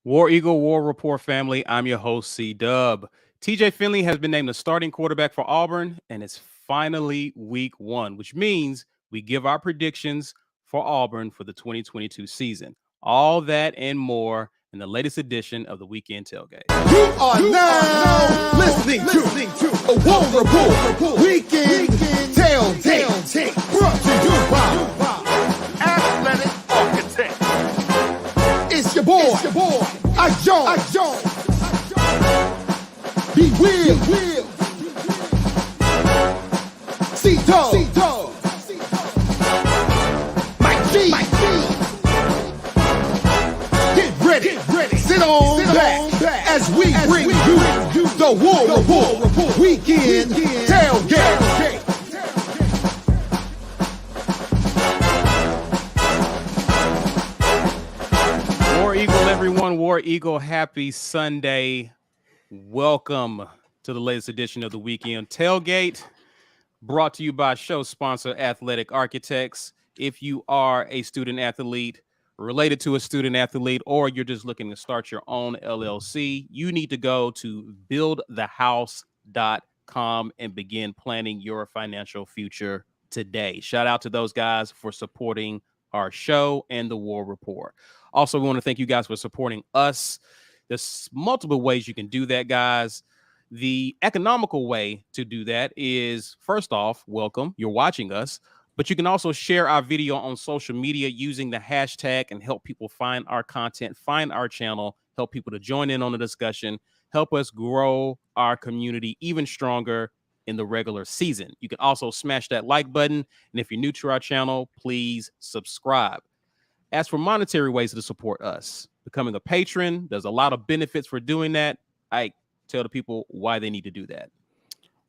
War Eagle, War Rapport family, I'm your host, C-Dub. TJ Finley has been named the starting quarterback for Auburn, and it's finally week one, which means we give our predictions for Auburn for the 2022 season. All that and more in the latest edition of the Weekend Tailgate. You are now listening to a War Rapport Weekend Tailgate, brought to you by Athletic Architect. It's your boy, I Jones. Be Will, C-Dub, Mike G. Get ready, sit on back as we bring you the War Rapport Weekend Tailgate. War Eagle, everyone. War Eagle, happy Sunday. Welcome to the latest edition of the Weekend Tailgate, brought to you by show sponsor Athletic Architects. If you are a student athlete, related to a student athlete, or you're just looking to start your own LLC, you need to go to buildthehouse.com and begin planning your financial future today. Shout out to those guys for supporting our show and the War Rapport. Also, we want to thank you guys for supporting us. There's multiple ways you can do that, guys. The economical way to do that is, first off, welcome. You're watching us, but you can also share our video on social media using the hashtag and help people find our content, find our channel, help people to join in on the discussion, help us grow our community even stronger in the regular season. You can also smash that like button. And if you're new to our channel, please subscribe. As for monetary ways to support us, becoming a patron, there's a lot of benefits for doing that. I tell the people why they need to do that.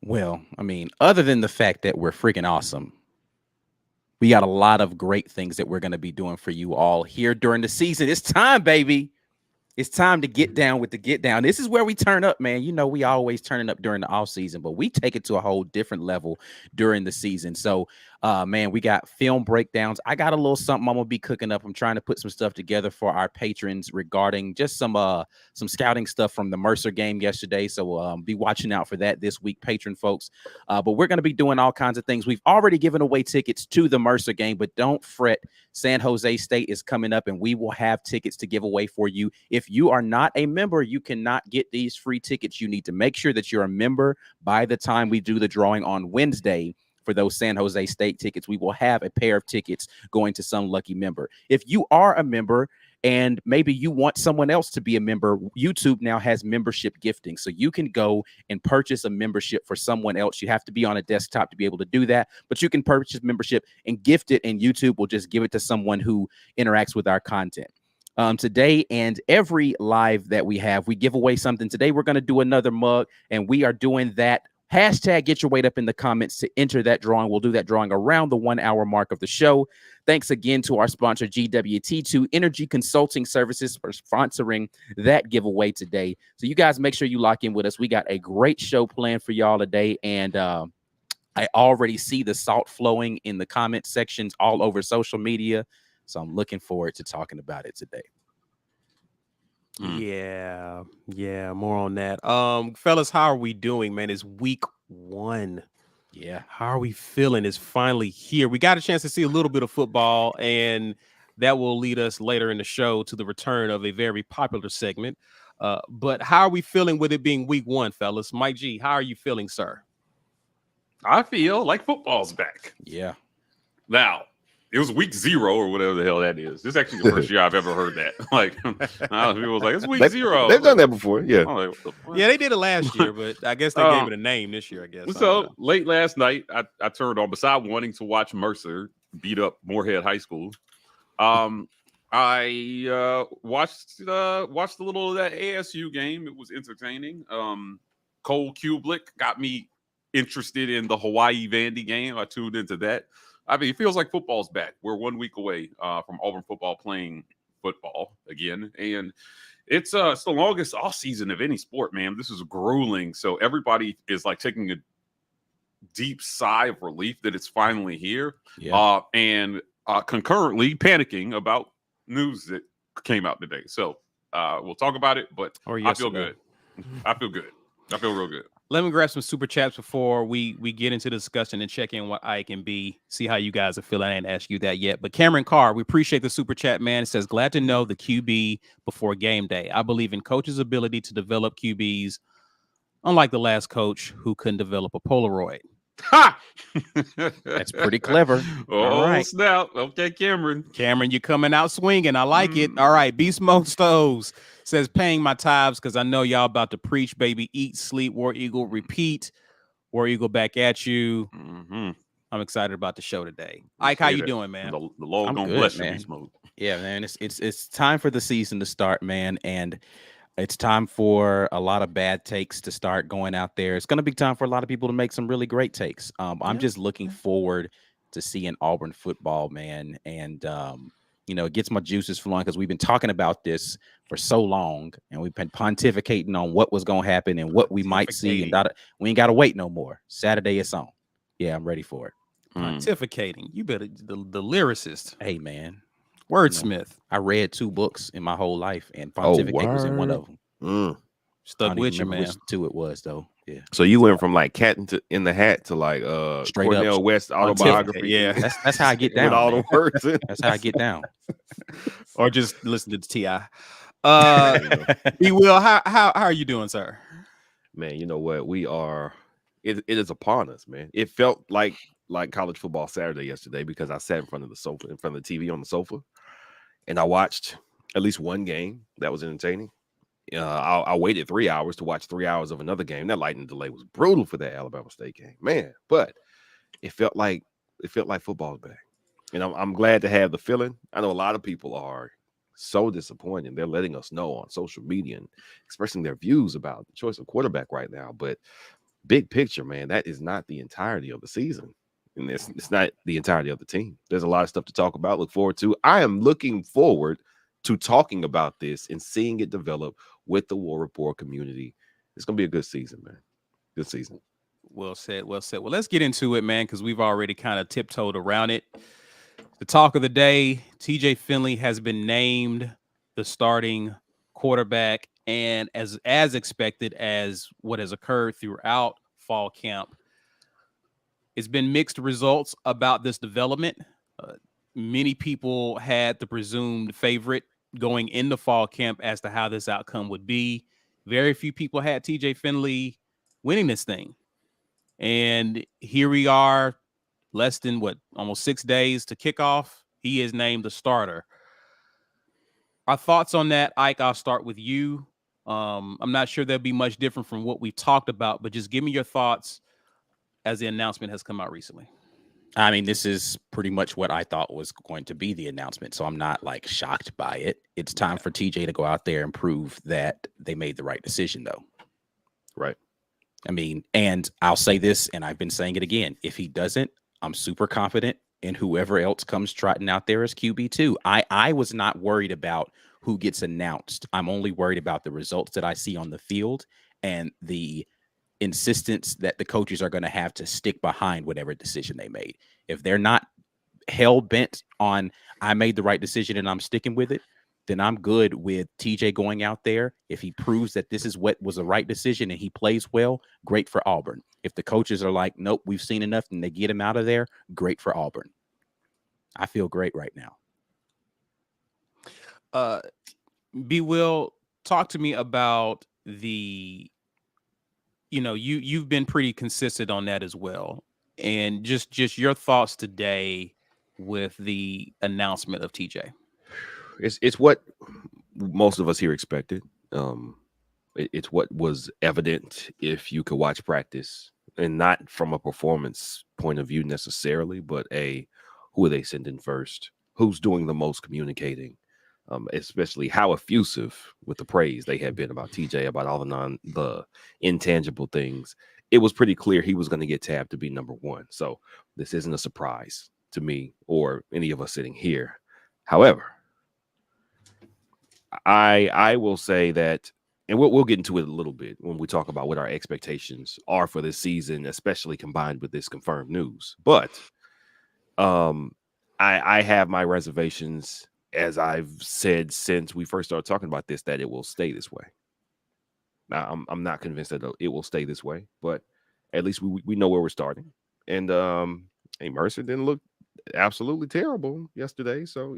Well, I mean, other than the fact that we're freaking awesome, we got a lot of great things that we're going to be doing for you all here during the season. It's time, baby. It's time to get down with the get down. This is where we turn up, man. You know, we always turning up during the off season, but we take it to a whole different level during the season. So, man, we got film breakdowns. I got a little something I'm gonna be cooking up. I'm trying to put some stuff together for our patrons regarding just some scouting stuff from the Mercer game yesterday. So be watching out for that this week, patron folks. But we're gonna be doing all kinds of things. We've already given away tickets to the Mercer game, but don't fret. San Jose State is coming up, and we will have tickets to give away for you. If you are not a member, you cannot get these free tickets. You need to make sure that you're a member by the time we do the drawing on Wednesday. For those San Jose State tickets, we will have a pair of tickets going to some lucky member. If you are a member and maybe you want someone else to be a member, YouTube now has membership gifting. So you can go and purchase a membership for someone else. You have to be on a desktop to be able to do that, but you can purchase membership and gift it, and YouTube will just give it to someone who interacts with our content. Today and every live that we have, we give away something. Today, we're going to do another mug, and we are doing that. Hashtag get your weight up in the comments to enter that drawing. We'll do that drawing around the 1 hour mark of the show. Thanks again to our sponsor, GWT2 Energy Consulting Services, for sponsoring that giveaway today. So you guys make sure you lock in with us. We got a great show planned for y'all today. And I already see the salt flowing in the comment sections all over social media. So I'm looking forward to talking about it today. Yeah, more on that. Fellas, how are we doing, man? It's week one. Yeah. How are we feeling? It's finally here. We got a chance to see a little bit of football, and that will lead us later in the show to the return of a very popular segment. But how are we feeling with it being week one, fellas? Mike G, how are you feeling, sir? I feel like football's back. Yeah. Now, it was week 0 or whatever the hell that is. This is actually the first year I've ever heard that. Like, people was like, it's week 0. They've done that before. Yeah. Like, Yeah, they did it last year, but I guess they gave it a name this year, I guess. So late last night, I turned on, beside wanting to watch Mercer beat up Moorhead High School. I watched a little of that ASU game. It was entertaining. Cole Kubelik got me interested in the Hawaii Vandy game. I tuned into that. I mean, it feels like football's back. We're 1 week away from Auburn football playing football again. And it's the longest off season of any sport, man. This is grueling. So everybody is like taking a deep sigh of relief that it's finally here. Yeah. And concurrently panicking about news that came out today. So we'll talk about it. But Or I feel yesterday. good. I feel good. I feel real good. Let me grab some super chats before we get into the discussion and check in what Ike and B. See how you guys are feeling. I didn't ask you that yet. But Cameron Carr, we appreciate the super chat, man. It says, glad to know the QB before game day. I believe in coach's ability to develop QBs, unlike the last coach who couldn't develop a Polaroid. Ha! That's pretty clever. Oh, All right. snap. Okay, Cameron. Cameron, you're coming out swinging. I like it. All right. B Smoke Stoves says, paying my tithes because I know y'all about to preach, baby. Eat, sleep, War Eagle, repeat. War Eagle back at you. Mm-hmm. I'm excited about the show today. Ike, how you doing, man? The Lord I'm gonna good, bless you, man. Beast Mode. Yeah, man. It's time for the season to start, man. And it's time for a lot of bad takes to start going out there. It's going to be time for a lot of people to make some really great takes. I'm just looking forward to seeing Auburn football, man. And, it gets my juices flowing because we've been talking about this for so long and we've been pontificating on what was going to happen and what we might see. And we ain't got to wait no more. Saturday is on. Yeah, I'm ready for it. Pontificating. You better, the lyricist. Hey, man. Wordsmith. I read 2 books in my whole life, and Pontificate was in one of them. Stuck with you, man. Which 2 it was, though. Yeah. So you went from like Cat in the Hat to like Straight Cornel up West autobiography. Yeah, that's how I get down. With all the words. That's how I get down. Or just listen to the T.I. B Will, how are you doing, sir? Man, you know what? We are. It is upon us, man. It felt like college football Saturday yesterday because I sat in front of the sofa, in front of the TV on the sofa, and I watched at least one game that was entertaining. I waited 3 hours to watch 3 hours of another game. That lightning delay was brutal for that Alabama State game, man. But it felt like football's back, and I'm glad to have the feeling. I know a lot of people are so disappointed. They're letting us know on social media and expressing their views about the choice of quarterback right now. But big picture, man, that is not the entirety of the season. And it's not the entirety of the team. There's a lot of stuff to talk about, look forward to. I am looking forward to talking about this and seeing it develop with the War Rapport community. It's going to be a good season, man. Good season. Well said, well said. Well, let's get into it, man, because we've already kind of tiptoed around it. The talk of the day, TJ Finley has been named the starting quarterback, and as expected, as what has occurred throughout fall camp, it's been mixed results about this development. Many people had the presumed favorite going into fall camp as to how this outcome would be. Very few people had TJ Finley winning this thing. And here we are, less than almost 6 days to kickoff. He is named the starter. Our thoughts on that, Ike, I'll start with you. I'm not sure there'll be much different from what we talked about, but just give me your thoughts as the announcement has come out recently. I mean, this is pretty much what I thought was going to be the announcement, so I'm not shocked by it. It's time for TJ to go out there and prove that they made the right decision, though. Right. I mean, and I'll say this, and I've been saying it again. If he doesn't, I'm super confident in whoever else comes trotting out there as QB2. I was not worried about who gets announced. I'm only worried about the results that I see on the field and the insistence that the coaches are going to have to stick behind whatever decision they made. If they're not hell bent on I made the right decision and I'm sticking with it, then I'm good with TJ going out there. If he proves that this is what was the right decision and he plays well, great for Auburn. If the coaches are like, nope, we've seen enough and they get him out of there, great for Auburn. I feel great right now. B Will, talk to me about the, you've been pretty consistent on that as well. And just your thoughts today with the announcement of TJ. It's what most of us here expected. It's what was evident if you could watch practice, and not from a performance point of view necessarily, but who are they sending first? Who's doing the most communicating? Especially how effusive with the praise they have been about TJ, about all the intangible things. It was pretty clear he was going to get tabbed to be number one. So this isn't a surprise to me or any of us sitting here. However, I will say that, and we'll get into it a little bit when we talk about what our expectations are for this season, especially combined with this confirmed news. But I have my reservations as I've said since we first started talking about this, that it will stay this way. Now, I'm not convinced that it will stay this way, but at least we know where we're starting. And hey, Mercer didn't look absolutely terrible yesterday, so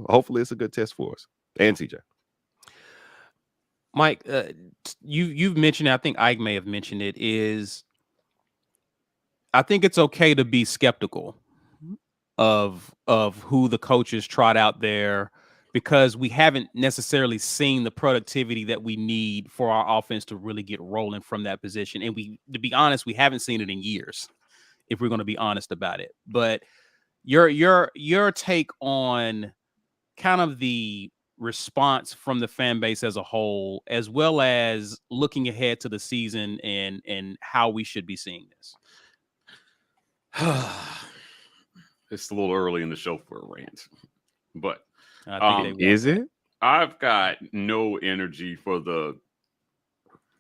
hopefully it's a good test for us and TJ. Mike, you've mentioned it, I think Ike may have mentioned it, is I think it's okay to be skeptical of who the coaches trot out there, because we haven't necessarily seen the productivity that we need for our offense to really get rolling from that position. And to be honest, we haven't seen it in years, if we're going to be honest about it. But your take on kind of the response from the fan base as a whole, as well as looking ahead to the season and how we should be seeing this. It's a little early in the show for a rant, but I think is it? I've got no energy for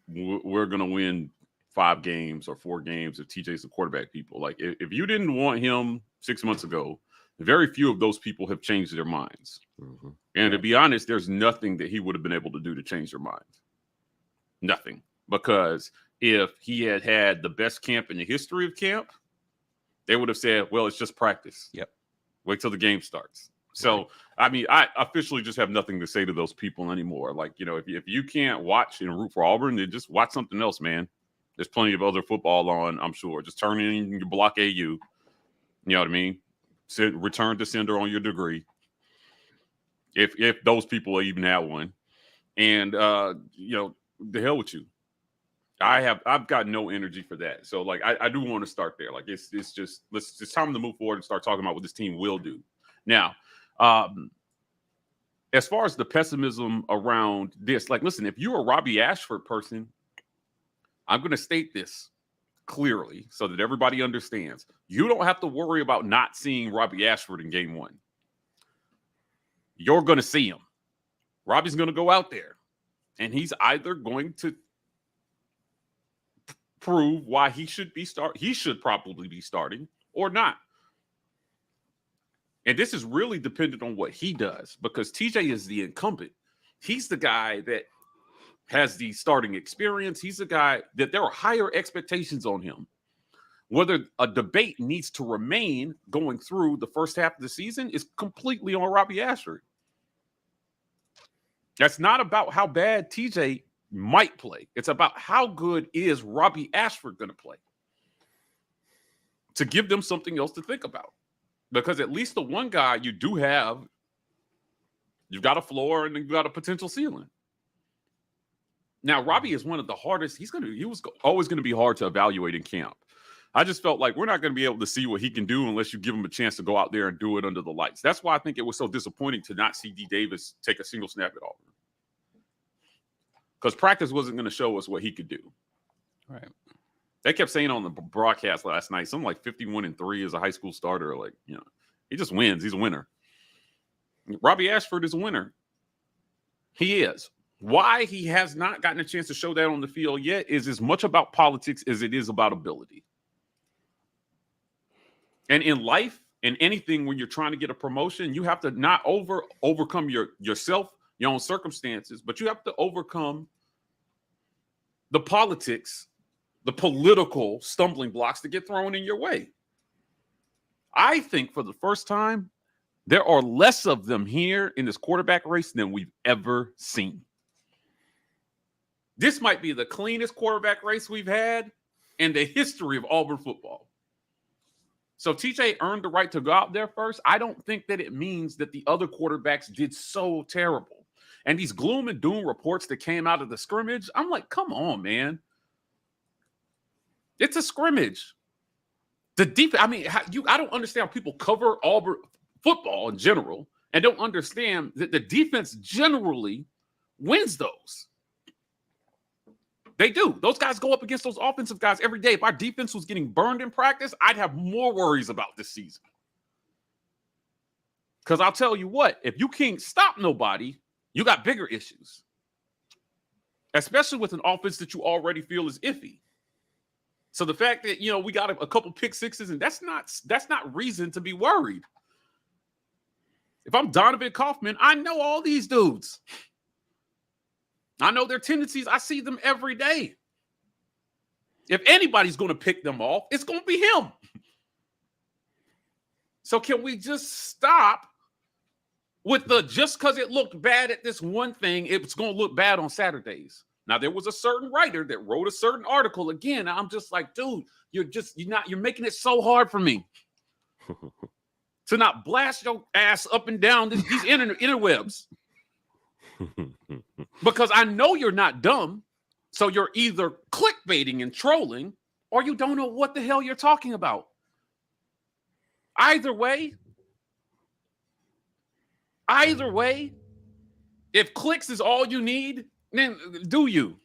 we're going to win 5 games or 4 games if TJ's the quarterback people. Like, if you didn't want him 6 months ago, very few of those people have changed their minds. Mm-hmm. And to be honest, there's nothing that he would have been able to do to change their minds. Nothing. Because if he had the best camp in the history of camp, they would have said, well, it's just practice. Yep. Wait till the game starts. So, I mean, I officially just have nothing to say to those people anymore. Like, if you can't watch and root for Auburn, then just watch something else, man. There's plenty of other football on, I'm sure. Just turn in your block AU. You know what I mean? Return to sender on your degree. If those people even have one. And, the hell with you. I've got no energy for that. So, like, I do want to start there. Like, it's time to move forward and start talking about what this team will do. Now, as far as the pessimism around this, like, listen, if you're a Robbie Ashford person, I'm going to state this clearly so that everybody understands. You don't have to worry about not seeing Robbie Ashford in game 1. You're going to see him. Robbie's going to go out there, and he's either going to prove why he should probably be starting or not. And this is really dependent on what he does, because TJ is the incumbent. He's the guy that has the starting experience. He's the guy that there are higher expectations on him. Whether a debate needs to remain going through the first half of the season is completely on Robbie Ashford. That's not about how bad TJ might play. It's about how good is Robbie Ashford going to play, to give them something else to think about. Because at least the one guy you do have, you've got a floor and you've got a potential ceiling. Now, Robbie is one of the hardest. He was always going to be hard to evaluate in camp. I just felt like we're not going to be able to see what he can do unless you give him a chance to go out there and do it under the lights. That's why I think it was so disappointing to not see D. Davis take a single snap at Auburn. Because practice wasn't going to show us what he could do. Right. They kept saying on the broadcast last night, something like 51-3 as a high school starter. Like, he just wins. He's a winner. Robbie Ashford is a winner. He is. Why he has not gotten a chance to show that on the field yet is as much about politics as it is about ability. And in life, in anything, when you're trying to get a promotion, you have to not overcome yourself, your own circumstances, but you have to overcome the politics, the political stumbling blocks that get thrown in your way. I think for the first time, there are less of them here in this quarterback race than we've ever seen. This might be the cleanest quarterback race we've had in the history of Auburn football. So TJ earned the right to go out there first. I don't think that it means that the other quarterbacks did so terrible. And these gloom and doom reports that came out of the scrimmage, I'm like, come on, man. It's a scrimmage. The defense, I mean, I don't understand how people cover Auburn football in general and don't understand that the defense generally wins those. They do. Those guys go up against those offensive guys every day. If our defense was getting burned in practice, I'd have more worries about this season. Because I'll tell you what, if you can't stop nobody, you got bigger issues. Especially with an offense that you already feel is iffy. So the fact that, we got a couple pick sixes, and that's not reason to be worried. If I'm Donovan Kaufman, I know all these dudes. I know their tendencies. I see them every day. If anybody's going to pick them off, it's going to be him. So can we just stop with the just because it looked bad at this one thing, it's going to look bad on Saturdays. Now, there was a certain writer that wrote a certain article. Again, I'm just like, dude, you're making it so hard for me to not blast your ass up and down these interwebs. Because I know you're not dumb. So you're either clickbaiting and trolling, or you don't know what the hell you're talking about. Either way, if clicks is all you need, then do you,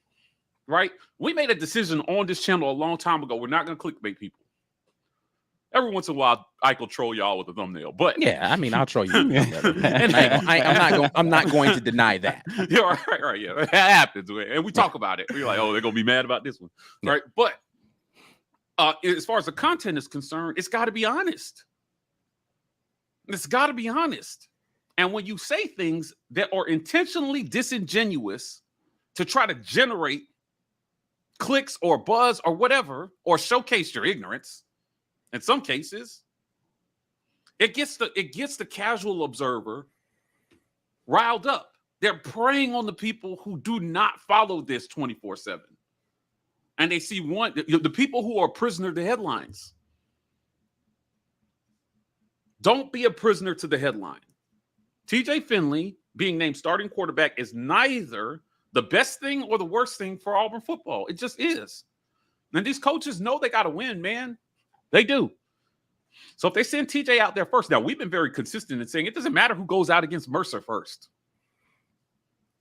right? We made a decision on this channel a long time ago. We're not going to clickbait people. Every once in a while, I could troll y'all with a thumbnail, but yeah, I mean, I'll troll you. I'm not going to deny that. Yeah, right, yeah, it happens, and we talk about it. We're like, oh, they're gonna be mad about this one, right? But as far as the content is concerned, it's got to be honest. It's got to be honest. And when you say things that are intentionally disingenuous to try to generate clicks or buzz or whatever, or showcase your ignorance, in some cases, it gets the casual observer riled up. They're preying on the people who do not follow this 24/7. And they see the people who are prisoner to headlines. Don't be a prisoner to the headline. TJ Finley being named starting quarterback is neither the best thing or the worst thing for Auburn football. It just is. And these coaches know they got to win, man. They do. So if they send TJ out there first, now we've been very consistent in saying it doesn't matter who goes out against Mercer first.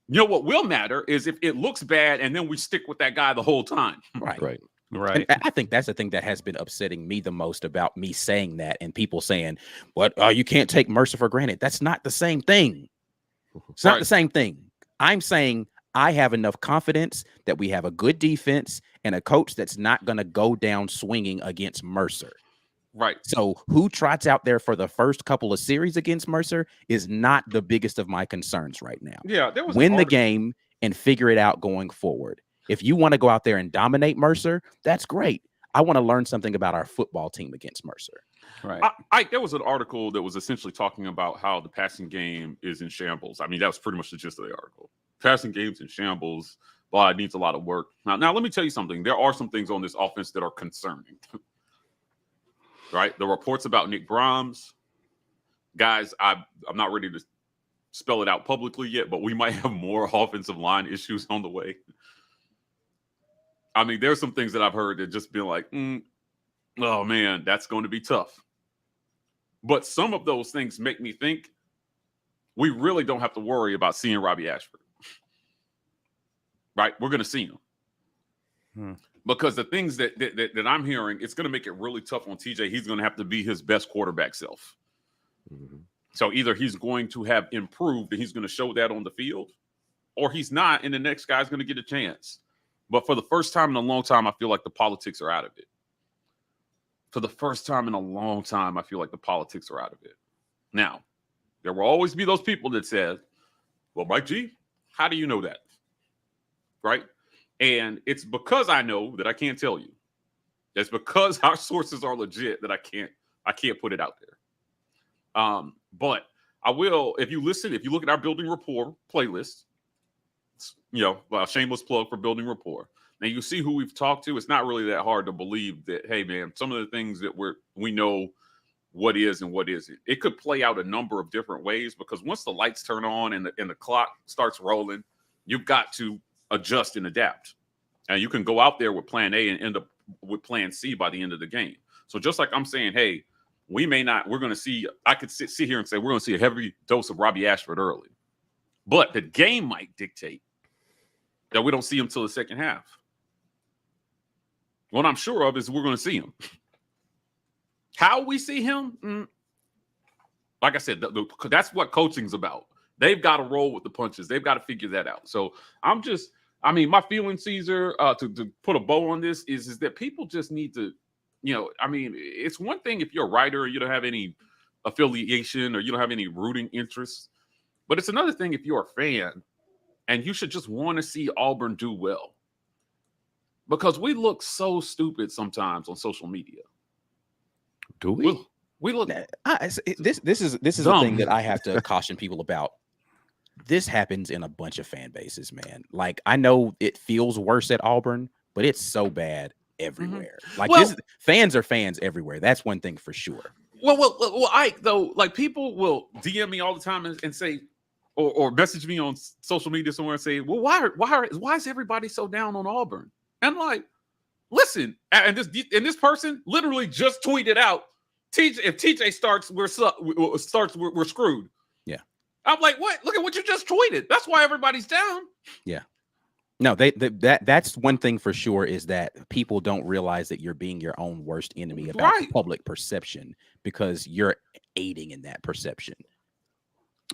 You know what will matter is if it looks bad and then we stick with that guy the whole time. Right. Right. And I think that's the thing that has been upsetting me the most about me saying that and people saying, "What? You can't take Mercer for granted." That's not the same thing. It's not the same thing. I'm saying I have enough confidence that we have a good defense and a coach that's not going to go down swinging against Mercer. Right. So who trots out there for the first couple of series against Mercer is not the biggest of my concerns right now. Yeah, there was win the game and figure it out going forward. If you want to go out there and dominate Mercer, that's great. I want to learn something about our football team against Mercer. Right. There was an article that was essentially talking about how the passing game is in shambles. I mean, that was pretty much the gist of the article. Passing game's in shambles. Well, it needs a lot of work. Now, let me tell you something. There are some things on this offense that are concerning. Right? The reports about Nick Brahms, guys, I'm not ready to spell it out publicly yet, but we might have more offensive line issues on the way. I mean, there's some things that I've heard that just been like, oh man, that's going to be tough. But some of those things make me think we really don't have to worry about seeing Robbie Ashford. Right? We're going to see him. Because the things that I'm hearing, it's going to make it really tough on TJ. He's going to have to be his best quarterback self. So either he's going to have improved and he's going to show that on the field, or he's not, and the next guy's going to get a chance. But for the first time in a long time, I feel like the politics are out of it. For the first time in a long time, I feel like the politics are out of it. Now, there will always be those people that said, well, Mike G, how do you know that? Right? And it's because I know that I can't tell you. It's because our sources are legit that I can't put it out there. But I will, if you look at our Building Rapport playlist, shameless plug for Building Rapport. Now you see who we've talked to. It's not really that hard to believe that, hey man, some of the things that we know what is and what isn't. It could play out a number of different ways because once the lights turn on and the clock starts rolling, you've got to adjust and adapt. And you can go out there with plan A and end up with plan C by the end of the game. So just like I'm saying, hey, we're going to see, I could sit here and say, we're going to see a heavy dose of Robbie Ashford early. But the game might dictate that we don't see him till the second half. What I'm sure of is we're going to see him. How we see him? Like I said, that's what coaching's about. They've got to roll with the punches. They've got to figure that out. So my feeling, Caesar, to put a bow on this is that people just need to, it's one thing if you're a writer and you don't have any affiliation or you don't have any rooting interests. But it's another thing if you're a fan and you should just want to see Auburn do well. Because we look so stupid sometimes on social media. Do we? We look. This is the thing that I have to caution people about. This happens in a bunch of fan bases, man. Like, I know it feels worse at Auburn, but it's so bad everywhere. Like, fans are fans everywhere. That's one thing for sure. Well, Ike, though, like, people will DM me all the time and say, or message me on social media somewhere and say, well, why is everybody so down on Auburn? And I'm like, listen, and this person literally just tweeted out, if TJ starts, we're screwed. Yeah. I'm like, what? Look at what you just tweeted. That's why everybody's down. Yeah. No, that's one thing for sure, is that people don't realize that you're being your own worst enemy about public perception, because you're aiding in that perception.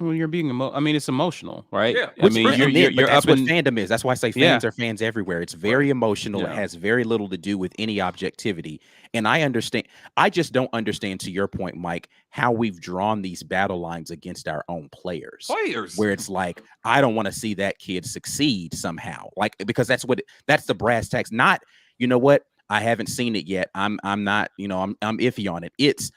Well, you're being it's emotional, right? Yeah. I mean, you're that's up what in fandom is. That's why I say fans are fans everywhere. It's very emotional. Yeah. It has very little to do with any objectivity. And I understand. I just don't understand, to your point, Mike, how we've drawn these battle lines against our own players. Where it's like, I don't want to see that kid succeed somehow. Like, because that's the brass tacks. Not, you know what? I haven't seen it yet. I'm not, I'm iffy on it. It's,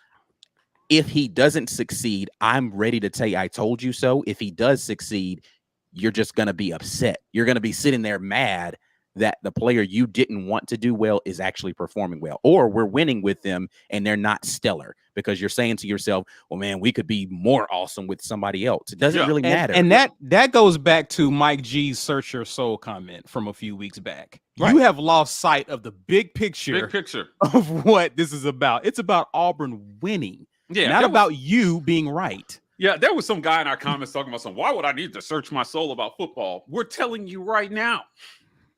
if he doesn't succeed, I'm ready to say I told you so. If he does succeed, you're just going to be upset. You're going to be sitting there mad that the player you didn't want to do well is actually performing well. Or we're winning with them and they're not stellar, because you're saying to yourself, well, man, we could be more awesome with somebody else. It doesn't really matter. And that goes back to Mike G's Search Your Soul comment from a few weeks back. Right. You have lost sight of the big picture of what this is about. It's about Auburn winning. Yeah, not about you being right. Yeah, there was some guy in our comments talking about something. Why would I need to search my soul about football? We're telling you right now.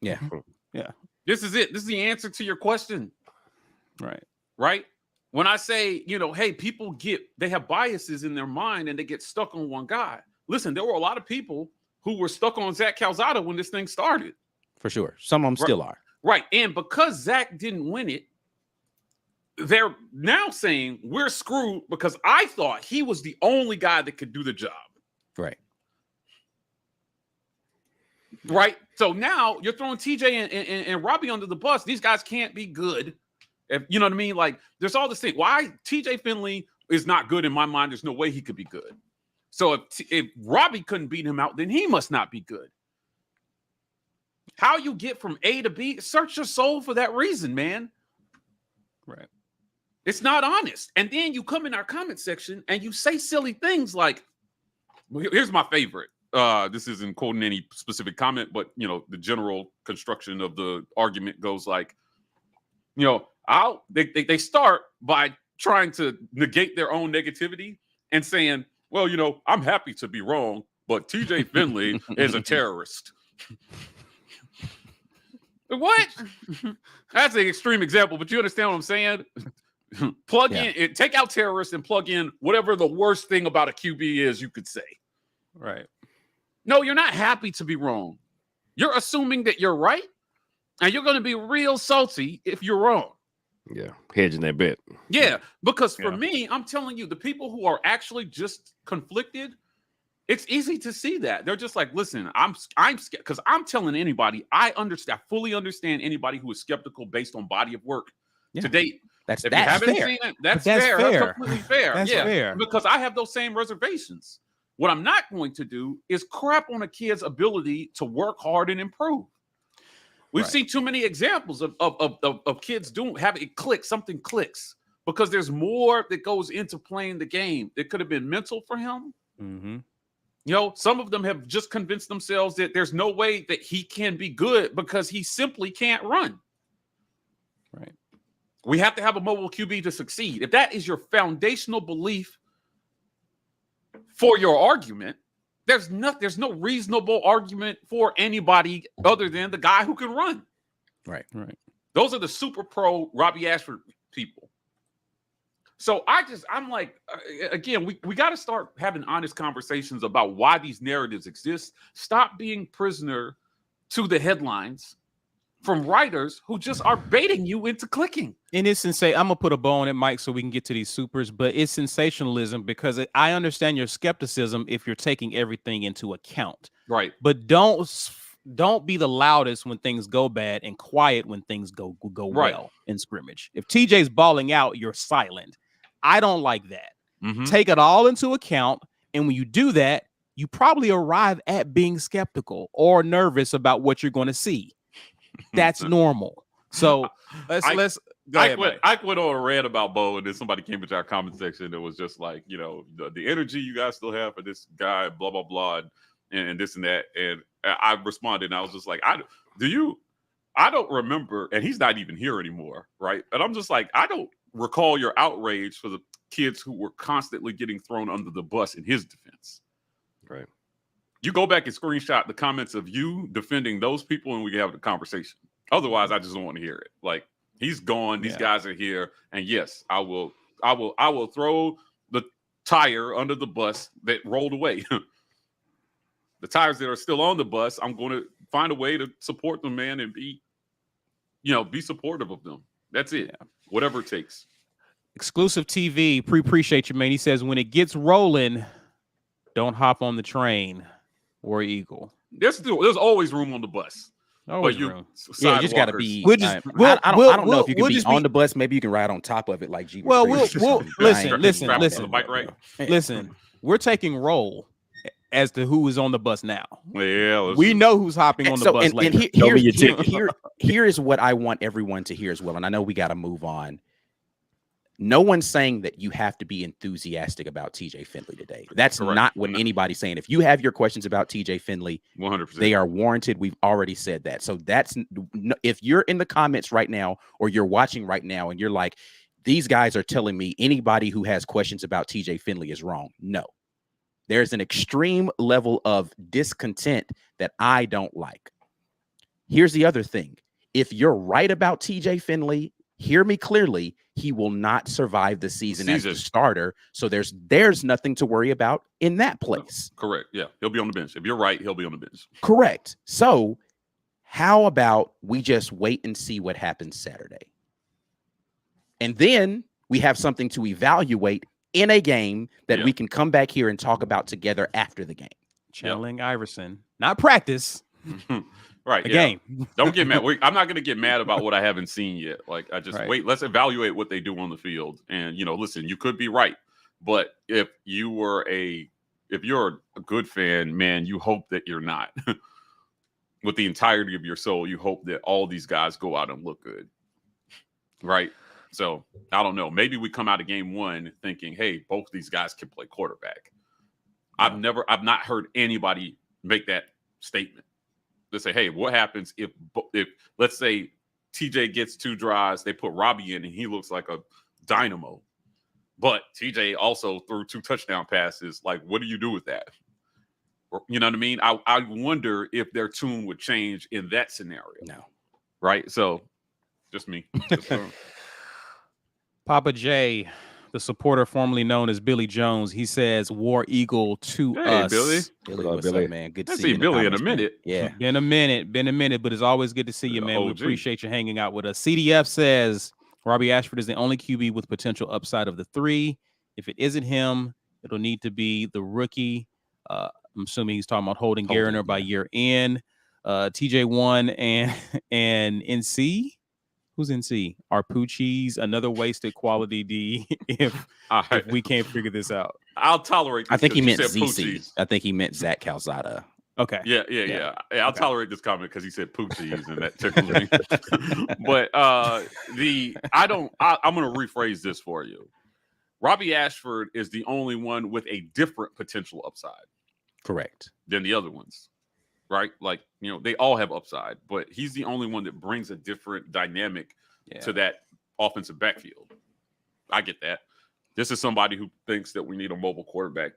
Yeah. Yeah. This is it. This is the answer to your question. Right. When I say, hey, people they have biases in their mind and they get stuck on one guy. Listen, there were a lot of people who were stuck on Zach Calzada when this thing started. For sure. Some of them still are. Right. And because Zach didn't win it, they're now saying we're screwed because I thought he was the only guy that could do the job. Right. Right. So now you're throwing TJ and Robbie under the bus. These guys can't be good. You know what I mean? Like, there's all this thing. Why TJ Finley is not good in my mind. There's no way he could be good. So if Robbie couldn't beat him out, then he must not be good. How you get from A to B, search your soul for that reason, man. Right. It's not honest. And then you come in our comment section and you say silly things like, here's my favorite. This isn't quoting any specific comment, but, the general construction of the argument goes like, they start by trying to negate their own negativity and saying, well, I'm happy to be wrong, but TJ Finley is a terrorist. What? That's an extreme example, but you understand what I'm saying? Plug in, take out terrorists and plug in whatever the worst thing about a QB is you could say. Right. No, you're not happy to be wrong. You're assuming that you're right, and you're going to be real salty if you're wrong. Yeah, hedging that bet. Yeah, because for me, I'm telling you, the people who are actually just conflicted, it's easy to see that. They're just like, listen, I'm scared, because I'm telling anybody, I fully understand anybody who is skeptical based on body of work to date. That's you haven't fair. seen it, that's fair. That's completely fair. That's fair. Because I have those same reservations. What I'm not going to do is crap on a kid's ability to work hard and improve. We've seen too many examples of kids have it click, something clicks, because there's more that goes into playing the game. It could have been mental for him. Mm-hmm. Some of them have just convinced themselves that there's no way that he can be good because he simply can't run. Right. We have to have a mobile QB to succeed. If that is your foundational belief for your argument, there's no reasonable argument for anybody other than the guy who can run. Right. Those are the super pro Robbie Ashford people. So I'm like, again, we got to start having honest conversations about why these narratives exist. Stop being prisoner to the headlines from writers who just are baiting you into clicking. And it's insane. I'm gonna put a bow on it, Mike, so we can get to these supers. But it's sensationalism because I understand your skepticism if you're taking everything into account, Right? but don't be the loudest when things go bad and quiet when things go Right. well in scrimmage. If TJ's balling out, you're silent. I don't like that. Mhm. Take it all into account, and when you do that, you probably arrive at being skeptical or nervous about what you're going to see. That's normal. So let's go ahead, Mike. I went on a rant about Bo, and then somebody came into our comment section that was just like, you know, the energy you guys still have for this guy, blah blah blah, and this and that. And I responded, and I was just like, I don't remember, and he's not even here anymore, right? And I'm just like, I don't recall your outrage for the kids who were constantly getting thrown under the bus in his defense. Right. You go back and screenshot the comments of you defending those people, and we can have the conversation. Otherwise, I just don't want to hear it. Like, he's gone. These guys are here, and yes, I will throw the tire under the bus that rolled away. The tires that are still on the bus, I'm going to find a way to support them, man, and be supportive of them. That's it. Yeah. Whatever it takes. Exclusive TV, appreciate you, man. He says, when it gets rolling, don't hop on the train. War Eagle. There's always room on the bus. Always but you, room. Yeah, you just got to be. We'll just, I don't know if you can be on the bus. Maybe you can ride on top of it like G. Well, we'll listen. The bike, right? Listen, we're taking roll as to who is on the bus now. Yeah, we know who's hopping on the bus later. Here is what I want everyone to hear as well, and I know we got to move on. No one's saying that you have to be enthusiastic about TJ Finley today. That's correct. Not what anybody's saying. If you have your questions about TJ Finley, 100%, they are warranted. We've already said that. So if you're in the comments right now or you're watching right now and you're like, these guys are telling me anybody who has questions about TJ Finley is wrong. No, there's an extreme level of discontent that I don't like. Here's the other thing. If you're right about TJ Finley, hear me clearly, he will not survive the season as a starter. So there's nothing to worry about in that place. Correct. Yeah. He'll be on the bench. If you're right, he'll be on the bench. Correct. So how about we just wait and see what happens Saturday? And then we have something to evaluate in a game that we can come back here and talk about together after the game. Channeling Iverson, not practice. Right. Game. Don't get mad. I'm not going to get mad about what I haven't seen yet. Like, I just wait. Let's evaluate what they do on the field. And, listen, you could be right. But if you're a good fan, man, you hope that you're not. With the entirety of your soul, you hope that all these guys go out and look good. Right. So I don't know. Maybe we come out of game one thinking, hey, both these guys can play quarterback. I've not heard anybody make that statement. To say, hey, what happens if let's say TJ gets 2 drives, they put Robbie in and he looks like a dynamo, but TJ also threw 2 touchdown passes. Like, what do you do with that? You know what I mean? I wonder if their tune would change in that scenario. No. Right? So just me. Papa J, the supporter formerly known as Billy Jones, he says War Eagle to us. Billy, what's up, man? Good to see you. Billy in a minute. Yeah. Been a minute, but it's always good to see you, man. We appreciate you hanging out with us. CDF says Robbie Ashford is the only QB with potential upside of the 3. If it isn't him, it'll need to be the rookie. I'm assuming he's talking about Holden Garner by year end. TJ1 and NC. Who's NC? Arpucci's another wasted quality D. If we can't figure this out, I'll tolerate this. I think he meant ZC. I think he meant Zach Calzada. Okay. Yeah. I'll tolerate this comment because he said Poochies and that tickled me. But I'm going to rephrase this for you. Robbie Ashford is the only one with a different potential upside. Correct. Than the other ones. Right? Like, they all have upside, but he's the only one that brings a different dynamic to that offensive backfield. I get that. This is somebody who thinks that we need a mobile quarterback.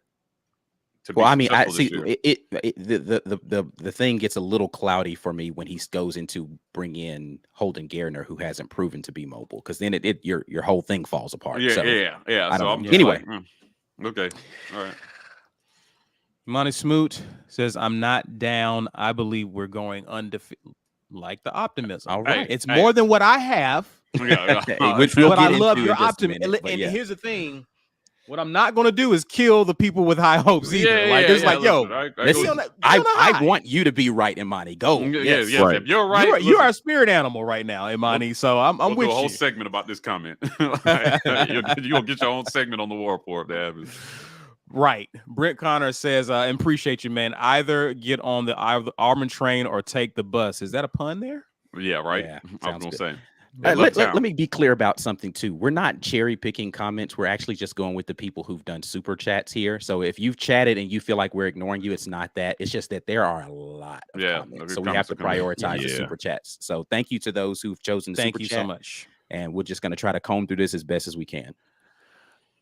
I see the thing gets a little cloudy for me when he goes into bring in Holden Garner, who hasn't proven to be mobile, because then your whole thing falls apart. Yeah. Anyway. Okay. All right. Monty Smoot says, I'm not down. I believe we're going undefeated. like the optimism. All right. It's more than what I have. Which we'll but get I love into your in just a optimism. minute, but And yeah. here's the thing. What I'm not going to do is kill the people with high hopes either. I want you to be right, Imani. Go. Yes. Right. If you're right, you are a spirit animal right now, Imani. So I'm we'll with do a whole you. segment about this comment. You'll get your own segment on the War Rapport if that happens. Right. Brent Connor says, appreciate you, man. Either get on the Auburn train or take the bus. Is that a pun there? Yeah, right. Yeah, I was going to say. Let me be clear about something too. We're not cherry picking comments. We're actually just going with the people who've done super chats here. So if you've chatted and you feel like we're ignoring you, it's not that. It's just that there are a lot of comments. So we have to prioritize the super chats. So thank you to those who've chosen to super chat. Thank you so much. And we're just going to try to comb through this as best as we can.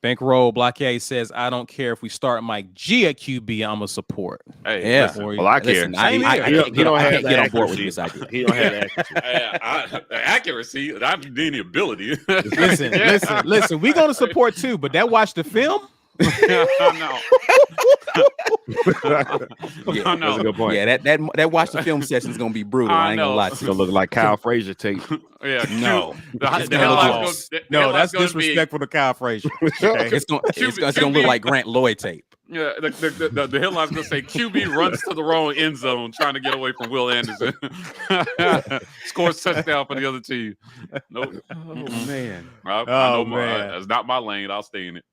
Bankroll Blockade says, I don't care if we start Mike G at QB, I'm a support. Hey, yeah. listen, Well, I care. I can't get on board with this idea. He don't have accuracy. The accuracy, not the ability. Listen. We're going to support too, but that watch the film? No. That's a good point. Yeah, that watch the film session is gonna be brutal. I ain't gonna lie to It's you. gonna look like Kyle Frazier tape. No, that's disrespectful to Kyle Frazier. Okay? It's gonna look like Grant Lloyd tape. Yeah, the headline's gonna say QB runs to the wrong end zone trying to get away from Will Anderson. Scores touchdown for the other team. Nope. Oh man. I know that's not my lane. I'll stay in it.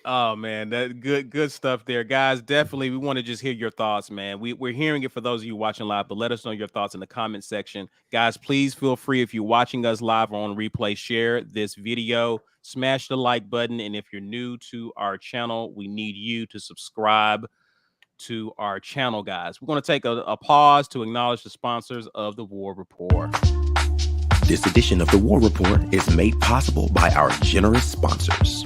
Oh man, that good stuff there, guys. Definitely, we want to just hear your thoughts, man. We're hearing it for those of you watching live, but let us know your thoughts in the comment section, guys. Please feel free, if you're watching us live or on replay, share this video, smash the like button, and if you're new to our channel, we need you to subscribe to our channel, guys. We're going to take a pause to acknowledge the sponsors of the War Rapport. This edition of the War Rapport is made possible by our generous sponsors.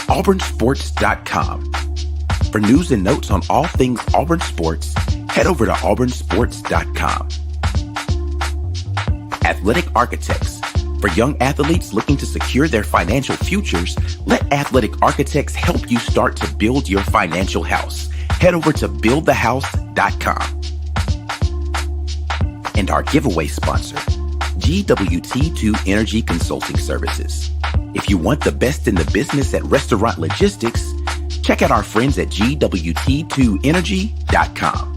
AuburnSports.com. For news and notes on all things Auburn Sports, head over to AuburnSports.com. Athletic Architects. For young athletes looking to secure their financial futures, let Athletic Architects help you start to build your financial house. Head over to BuildTheHouse.com. And our giveaway sponsor, GWT2 Energy Consulting Services. If you want the best in the business at restaurant logistics, check out our friends at GWT2Energy.com.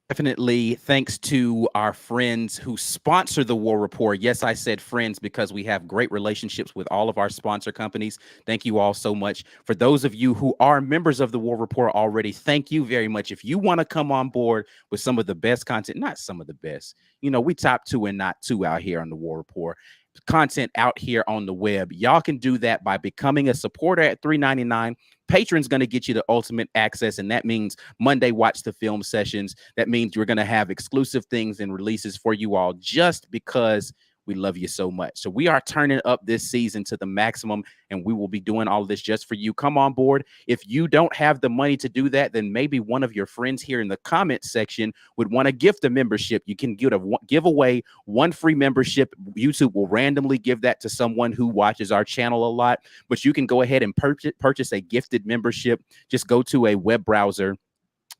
Definitely thanks to our friends who sponsor the War Rapport. Yes, I said friends because we have great relationships with all of our sponsor companies. Thank you all so much. For those of you who are members of the War Rapport already, thank you very much. If you want to come on board with some of the best content, not some of the best, we top 2 and not 2 out here on the War Rapport. Content out here on the web. Y'all can do that by becoming a supporter at $3.99. Patron's going to get you the ultimate access, and that means Monday watch the film sessions. That means we're going to have exclusive things and releases for you all just because we love you so much. So we are turning up this season to the maximum, and we will be doing all of this just for you. Come on board. If you don't have the money to do that, then maybe one of your friends here in the comment section would want to gift a membership. You can give away one free membership. YouTube will randomly give that to someone who watches our channel a lot, but you can go ahead and purchase a gifted membership. Just go to a web browser.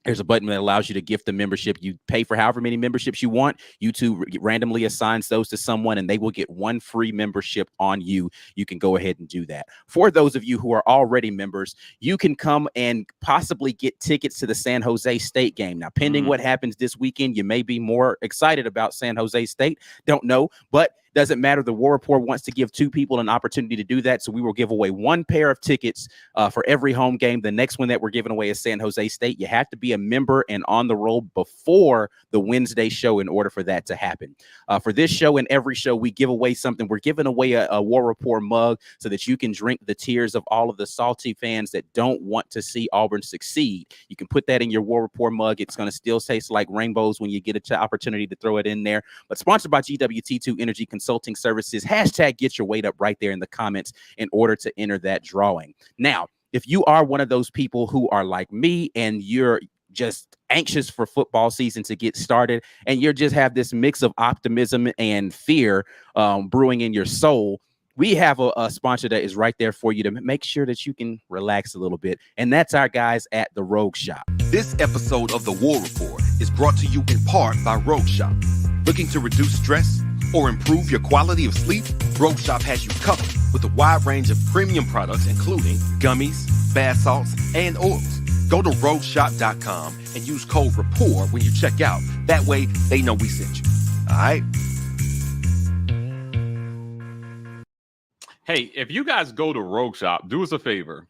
There's a button that allows you to gift a membership. You pay for however many memberships you want. YouTube randomly assigns those to someone, and they will get one free membership on you. You can go ahead and do that. For those of you who are already members, you can come and possibly get tickets to the San Jose State game. Now, pending what happens this weekend, you may be more excited about San Jose State. Don't know, but doesn't matter. The War Rapport wants to give 2 people an opportunity to do that. So we will give away 1 pair of tickets for every home game. The next one that we're giving away is San Jose State. You have to be a member and on the roll before the Wednesday show in order for that to happen. For this show and every show, we give away something. We're giving away a War Rapport mug so that you can drink the tears of all of the salty fans that don't want to see Auburn succeed. You can put that in your War Rapport mug. It's going to still taste like rainbows when you get an opportunity to throw it in there. But sponsored by GWT2 Energy Consulting Services. Hashtag get your weight up right there in the comments in order to enter that drawing. Now, if you are one of those people who are like me and you're just anxious for football season to get started and you just have this mix of optimism and fear brewing in your soul, we have a sponsor that is right there for you to make sure that you can relax a little bit. And that's our guys at the Rogue Shop. This episode of the War Rapport is brought to you in part by Rogue Shop. Looking to reduce stress or improve your quality of sleep? Rogue Shop has you covered with a wide range of premium products, including gummies, bath salts, and oils. Go to rogueshop.com and use code RAPPORT when you check out. That way, they know we sent you. All right? Hey, if you guys go to Rogue Shop, do us a favor.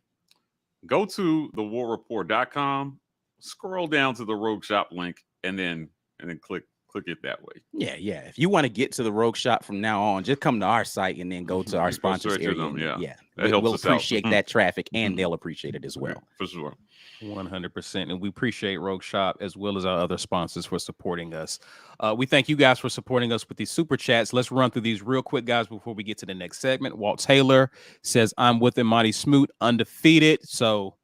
Go to thewarreport.com, scroll down to the Rogue Shop link, and then click it that way. Yeah. If you want to get to the Rogue Shop from now on, just come to our site and then go to our sponsors area. We'll appreciate that traffic, and they'll appreciate it as well. For sure. 100%. And we appreciate Rogue Shop as well as our other sponsors for supporting us. We thank you guys for supporting us with these super chats. Let's run through these real quick, guys, before we get to the next segment. Walt Taylor says, I'm with Imani Smoot, undefeated. So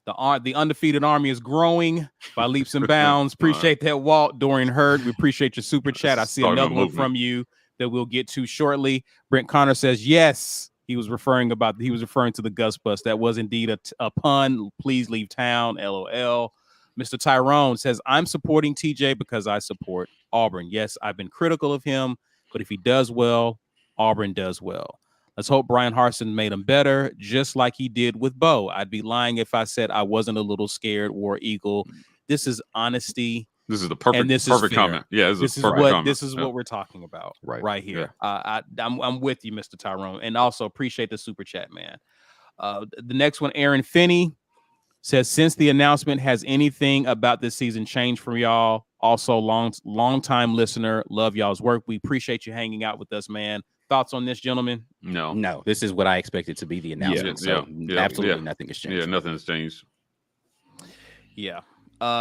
the undefeated army is growing by leaps and bounds. Appreciate that, Walt. Dorian Hurd, we appreciate your super chat. I see another one from you that we'll get to shortly. Brent Connor says, yes. He was referring to the Gus bus. That was indeed a pun. Please leave town. LOL. Mr. Tyrone says, I'm supporting TJ because I support Auburn. Yes, I've been critical of him, but if he does well, Auburn does well. Let's hope Brian Harsin made him better, just like he did with Bo. I'd be lying if I said I wasn't a little scared, War Eagle. This is honesty. This is the perfect comment. Yeah, this is what we're talking about right here. Yeah. I'm with you, Mr. Tyrone, and also appreciate the super chat, man. The next one, Aaron Finney says, since the announcement, has anything about this season changed for y'all? Also, long time listener, love y'all's work. We appreciate you hanging out with us, man. Thoughts on this, gentlemen? No. This is what I expected to be the announcement. Absolutely nothing has changed. Yeah, nothing has changed. Yeah.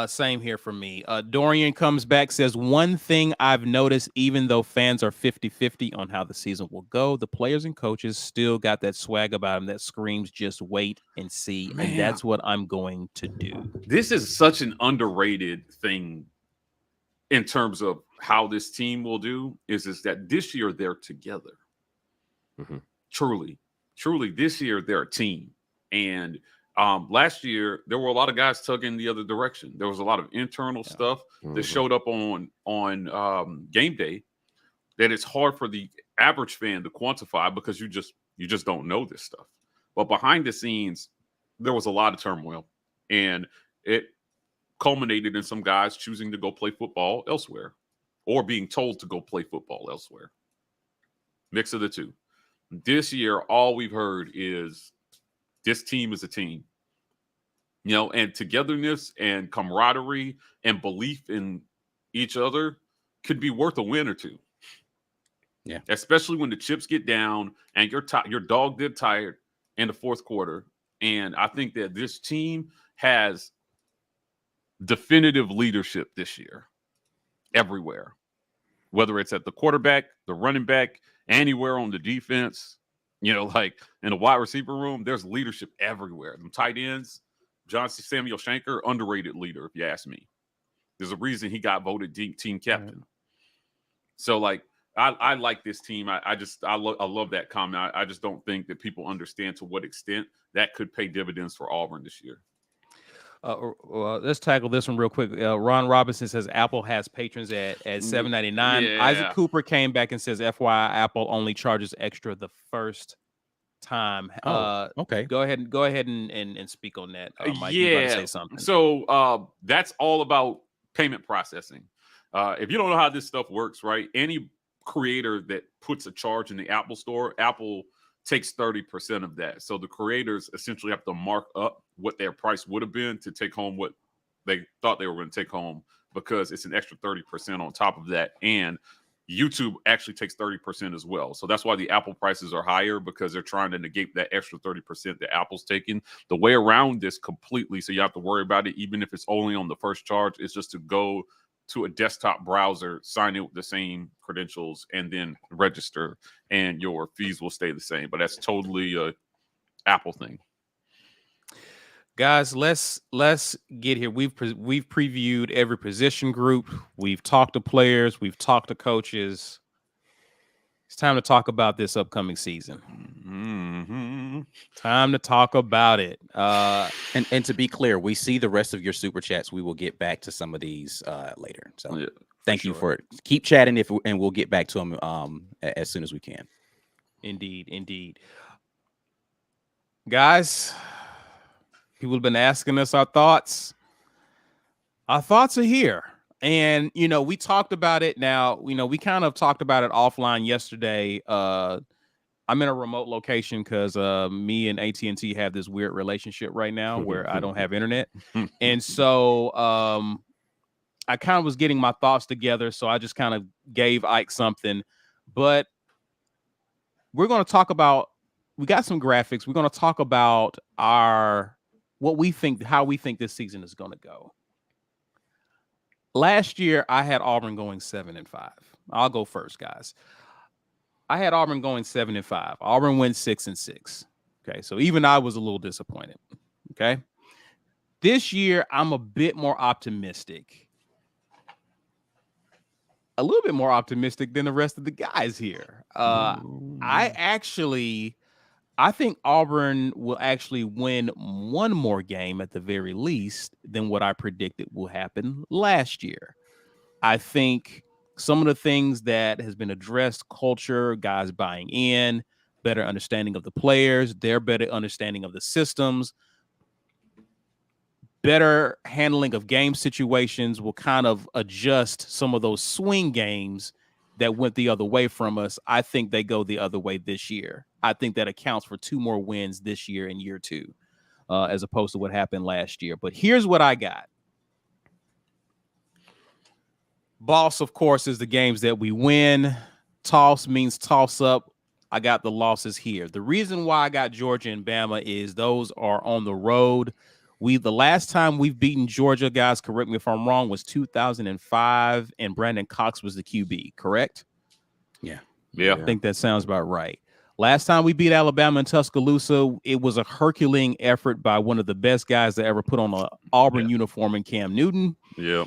Same here for me. Dorian comes back, says, one thing I've noticed, even though fans are 50-50 on how the season will go, the players and coaches still got that swag about them that screams, just wait and see. Man. And that's what I'm going to do. This is such an underrated thing in terms of how this team will do, is that this year they're together. Mm-hmm. Truly, this year they're a team. And last year, there were a lot of guys tugging the other direction. There was a lot of internal stuff that showed up on game day that it's hard for the average fan to quantify because you just don't know this stuff. But behind the scenes, there was a lot of turmoil, and it culminated in some guys choosing to go play football elsewhere or being told to go play football elsewhere. Mix of the two. This year, all we've heard is this team is a team, and togetherness and camaraderie and belief in each other could be worth a win or two. Yeah. Especially when the chips get down and your dog did tired in the fourth quarter. And I think that this team has definitive leadership this year everywhere, whether it's at the quarterback, the running back, anywhere on the defense. Like in the wide receiver room, there's leadership everywhere. Them tight ends, Samuel Shanker, underrated leader, if you ask me. There's a reason he got voted team captain. Right. So, I like this team. I love that comment. I just don't think that people understand to what extent that could pay dividends for Auburn this year. Let's tackle this one real quick. Ron Robinson says Apple has patrons at $7.99. Yeah. Isaac Cooper came back and says, FYI, Apple only charges extra the first time. Okay. Go ahead and speak on that. Mike, you about to say something. So that's all about payment processing. If you don't know how this stuff works, right? Any creator that puts a charge in the Apple store, Apple takes 30% of that. So the creators essentially have to mark up what their price would have been to take home what they thought they were going to take home, because it's an extra 30% on top of that. And YouTube actually takes 30% as well. So that's why the Apple prices are higher, because they're trying to negate that extra 30% that Apple's taking. The way around this completely, so you have to worry about it, even if it's only on the first charge, is just to go to a desktop browser, sign in with the same credentials, and then register, and your fees will stay the same. But that's totally a Apple thing. Guys, let's get here. We've previewed every position group. We've talked to players. We've talked to coaches. It's time to talk about this upcoming season. Mm-hmm. Time to talk about it. And to be clear, we see the rest of your super chats. We will get back to some of these later. So Yeah, thank you sure. for it. Keep chatting and we'll get back to them as soon as we can. Indeed. Guys, people have been asking us our thoughts. Our thoughts are here. And, we talked about it now. We kind of talked about it offline yesterday. I'm in a remote location because me and AT&T have this weird relationship right now where I don't have internet. And so I kind of was getting my thoughts together. So I just kind of gave Ike something. But we're going to talk about, we got some graphics. We're going to talk about how we think this season is going to go. Last year, I had Auburn going 7-5. I'll go first, guys. I had Auburn going 7-5. Auburn went 6-6. Okay, so even I was a little disappointed. Okay, this year I'm a bit more optimistic. A little bit more optimistic than the rest of the guys here. I think Auburn will actually win one more game at the very least than what I predicted will happen last year. I think some of the things that has been addressed, culture, guys buying in, better understanding of the players, their better understanding of the systems, better handling of game situations will kind of adjust some of those swing games that went the other way from us. I think they go the other way this year. I think that accounts for 2 more wins this year in year 2, as opposed to what happened last year. But here's what I got. Boss, of course, is the games that we win. Toss means toss up. I got the losses here. The reason why I got Georgia and Bama is those are on the road. The last time we've beaten Georgia, guys, correct me if I'm wrong, was 2005, and Brandon Cox was the QB, correct? Yeah. I think that sounds about right. Last time we beat Alabama in Tuscaloosa, it was a Herculean effort by one of the best guys that ever put on an Auburn uniform in Cam Newton. Yeah.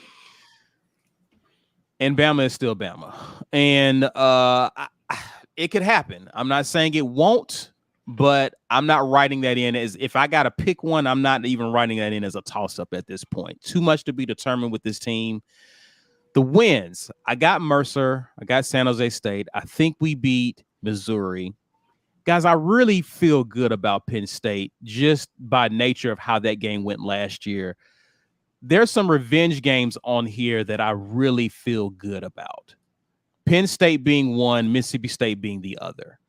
And Bama is still Bama. And it could happen. I'm not saying it won't, but I'm not writing that in as if I got to pick one. I'm not even writing that in as a toss-up at this point. Too much to be determined with this team. The wins, I got Mercer. I got San Jose State. I think we beat Missouri. Guys, I really feel good about Penn State just by nature of how that game went last year. There's some revenge games on here that I really feel good about. Penn State being one, Mississippi State being the other.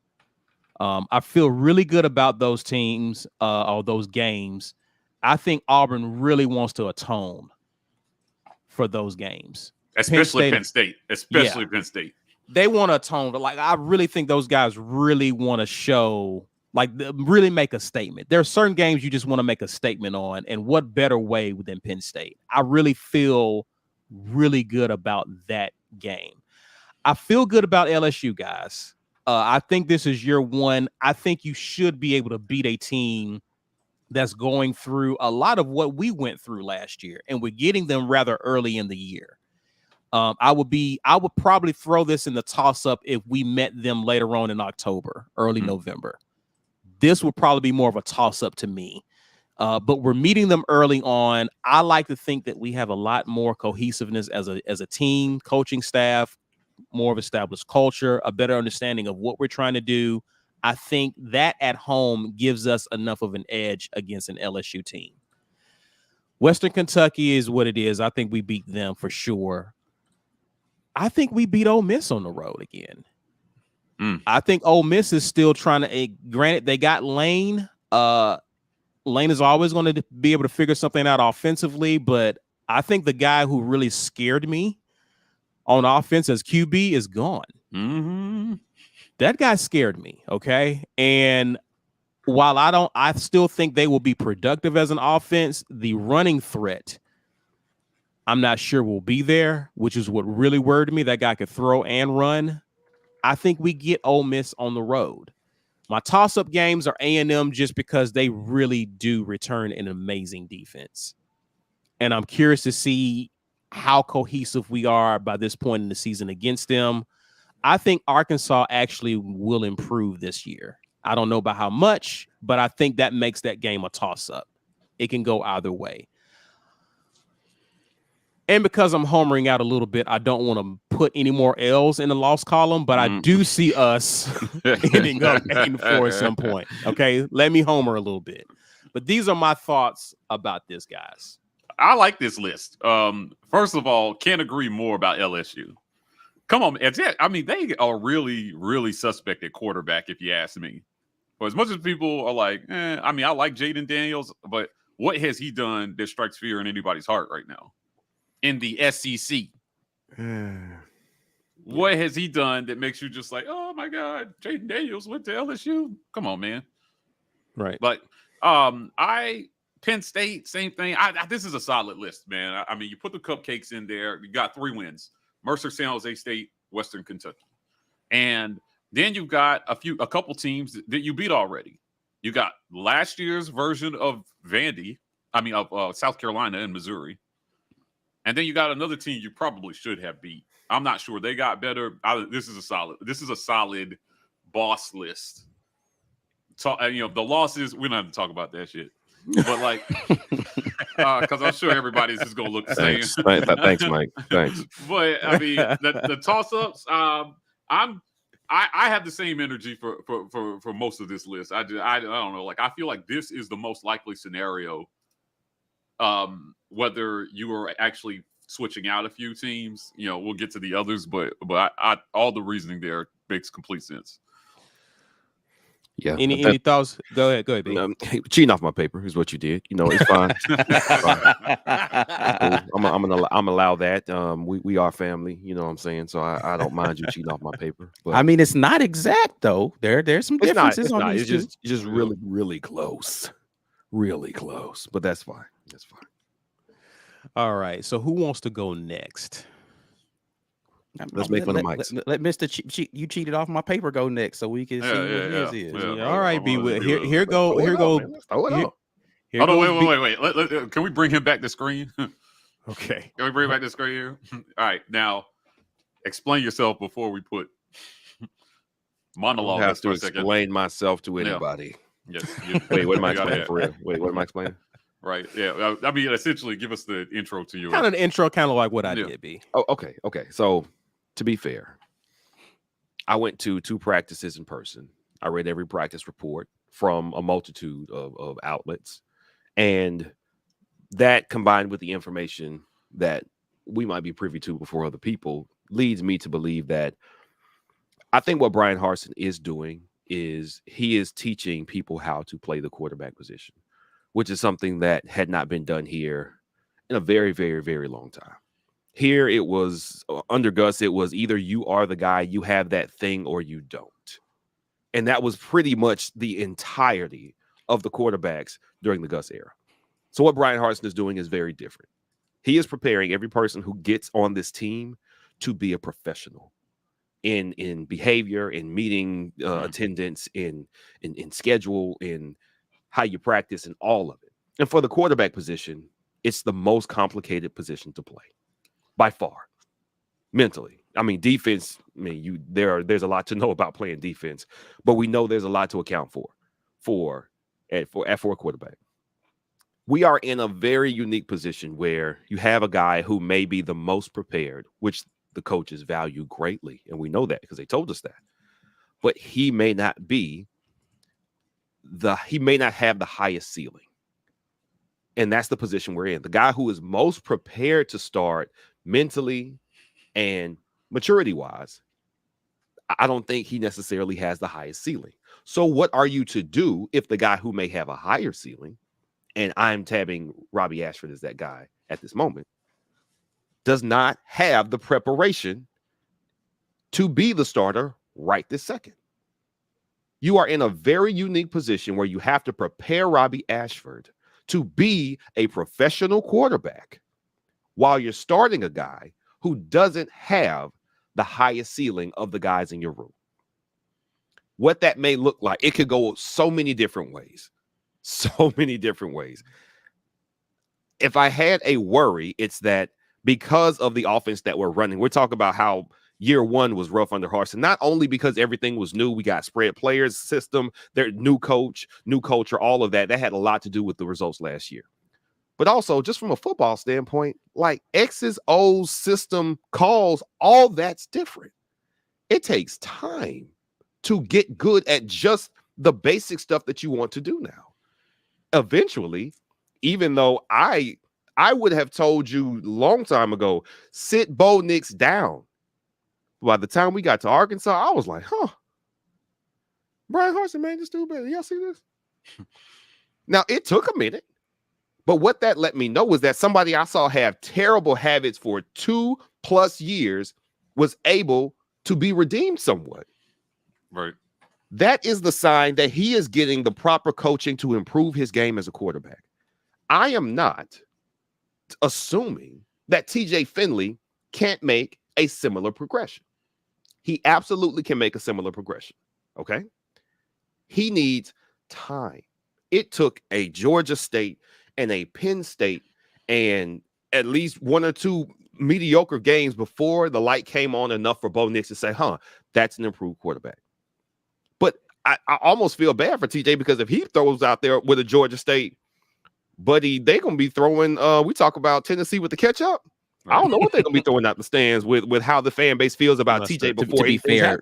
I feel really good about those teams or those games. I think Auburn really wants to atone for those games. Especially Penn State. Penn State. They want to atone. I really think those guys really want to show, really make a statement. There are certain games you just want to make a statement on, and what better way than Penn State? I really feel really good about that game. I feel good about LSU, guys. I think this is year 1. I think you should be able to beat a team that's going through a lot of what we went through last year, and we're getting them rather early in the year. I would probably throw this in the toss-up if we met them later on in October, early November. This would probably be more of a toss-up to me. But we're meeting them early on. I like to think that we have a lot more cohesiveness as a team, coaching staff, more of established culture, a better understanding of what we're trying to do. I think that at home gives us enough of an edge against an LSU team. Western Kentucky is what it is. I think we beat them for sure. I think we beat Ole Miss on the road again. I think Ole Miss is still trying to, granted, they got Lane. Lane is always going to be able to figure something out offensively, but I think the guy who really scared me on offense as QB is gone. Mm-hmm. That guy scared me, okay? And while I still think they will be productive as an offense, the running threat, I'm not sure will be there, which is what really worried me. That guy could throw and run. I think we get Ole Miss on the road. My toss-up games are A&M just because they really do return an amazing defense. And I'm curious to see how cohesive we are by this point in the season against them. I think Arkansas actually will improve this year. I don't know about how much, but I think that makes that game a toss-up. It can go either way. And because I'm homering out a little bit, I don't want to put any more L's in the loss column, but I do see us ending up 8-4 at some point. Okay, let me homer a little bit. But these are my thoughts about this, guys. I like this list. First of all, can't agree more about LSU. Come on, I mean, they are really, really suspect at quarterback, if you ask me. For as much as people are like, I mean, I like Jaden Daniels, but what has he done that strikes fear in anybody's heart right now? In the SEC. What has he done that makes you just like, oh my God, Jaden Daniels went to LSU? Come on, man. Right. But Penn State, same thing. This is a solid list, man. I mean, you put the cupcakes in there. You got 3 wins: Mercer, San Jose State, Western Kentucky, and then you've got a couple teams that you beat already. You got last year's version of of South Carolina and Missouri, and then you got another team you probably should have beat. I'm not sure they got better. This is a solid boss list. The losses, we don't have to talk about that shit. But like, because I'm sure everybody's just gonna look the same. Thanks, Mike. Thanks. But I mean, the toss-ups. I have the same energy for most of this list. I don't know. Like, I feel like this is the most likely scenario. Whether you are actually switching out a few teams, we'll get to the others, but all the reasoning there makes complete sense. Yeah. Any thoughts? Go ahead, B. Cheating off my paper is what you did. It's fine. I'm gonna allow that. We are family. You know what I'm saying? So I don't mind you cheating off my paper. But I mean, it's not exact though. There's some differences. It's just really, really close. Really close. But that's fine. That's fine. All right. So who wants to go next? Let's make fun of Mike's. Let Mr. You cheated off my paper go next, so we can see what his is. Yeah. All right, B. Here go. Hold on. Wait. Can we bring him back to screen? Okay. Can we bring him back to screen here? All right. Now, explain yourself before we put monologue. I have to explain myself to anybody. Yes. Wait, what am I explaining for real? Wait, what am I explaining? Right. Yeah. I mean, essentially, give us the intro to your kind of an intro, kind of like what I did, B. Oh, okay. So, to be fair, I went to 2 practices in person. I read every practice report from a multitude of outlets, and that combined with the information that we might be privy to before other people leads me to believe that I think what Brian Harsin is doing is he is teaching people how to play the quarterback position, which is something that had not been done here in a very, very, very long time. Here it was under Gus, it was either you are the guy, you have that thing, or you don't. And that was pretty much the entirety of the quarterbacks during the Gus era. So what Brian Harsin is doing is very different. He is preparing every person who gets on this team to be a professional in behavior, in meeting attendance, in schedule, in how you practice, and all of it. And for the quarterback position, it's the most complicated position to play by far. Mentally, I mean, defense. I mean, there's a lot to know about playing defense, but we know there's a lot to account for a quarterback. We are in a very unique position where you have a guy who may be the most prepared, which the coaches value greatly, and we know that because they told us that. But he may not have the highest ceiling. And that's the position we're in. The guy who is most prepared to start mentally and maturity-wise, I don't think he necessarily has the highest ceiling. So what are you to do if the guy who may have a higher ceiling, and I'm tabbing Robbie Ashford as that guy at this moment, does not have the preparation to be the starter right this second? You are in a very unique position where you have to prepare Robbie Ashford to be a professional quarterback while you're starting a guy who doesn't have the highest ceiling of the guys in your room. What that may look like, it could go so many different ways. So many different ways. If I had a worry, it's that because of the offense that we're running, we're talking about how year one was rough under Harsin, not only because everything was new, we got spread players system, their new coach, new culture, all of that had a lot to do with the results last year. But also, just from a football standpoint, like X's, O's, system, calls, all that's different. It takes time to get good at just the basic stuff that you want to do now. Eventually, even though I would have told you a long time ago, sit Bo Nix down. By the time we got to Arkansas, I was like, Brian Harsin, man, this dude better. Y'all see this? Now, it took a minute. But what that let me know was that somebody I saw have terrible habits for 2+ years was able to be redeemed somewhat. Right. That is the sign that he is getting the proper coaching to improve his game as a quarterback. I am not assuming that TJ Finley can't make a similar progression. He absolutely can make a similar progression. Okay. He needs time. It took a Georgia State and a Penn State and at least 1 or 2 mediocre games before the light came on enough for Bo Nix to say, that's an improved quarterback. But I almost feel bad for TJ because if he throws out there with a Georgia State, buddy, they're going to be throwing, we talk about Tennessee with the catch up. I don't know what they're going to be throwing out the stands with how the fan base feels about TJ before. To be fair,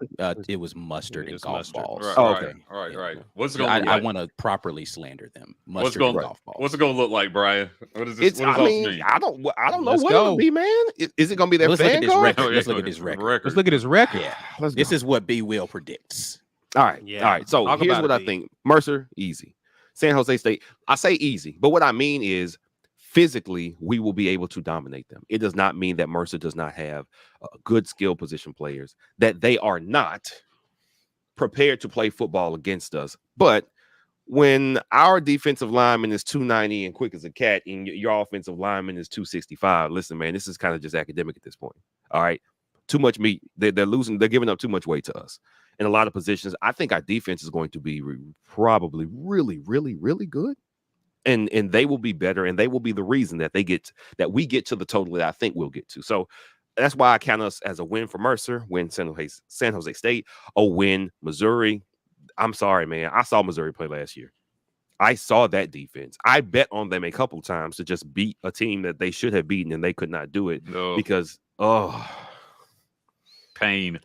it was mustard and golf balls. Right, right. What's it going to look like? I want to properly slander them. Mustard and golf balls. What's it going to look like, Brian? What is this? I don't know what it'll be, man. Is it going to be that fan card? Let's look at his record. Let's look at his record. Yeah. This is what B. Will predicts. All right. Yeah. All right. So here's what I think. Mercer, easy. San Jose State, I say easy, but what I mean is physically, we will be able to dominate them. It does not mean that Mercer does not have good skill position players, that they are not prepared to play football against us. But when our defensive lineman is 290 and quick as a cat, and your offensive lineman is 265, listen, man, this is kind of just academic at this point. All right. Too much meat. They're losing. They're giving up too much weight to us in a lot of positions. I think our defense is going to be probably really, really, really good. And they will be better, and they will be the reason that we get to the total that I think we'll get to. So that's why I count us as a win for Mercer, win San Jose State, a win Missouri. I'm sorry, man. I saw Missouri play last year. I saw that defense. I bet on them a couple times to just beat a team that they should have beaten, and they could not do it because pain.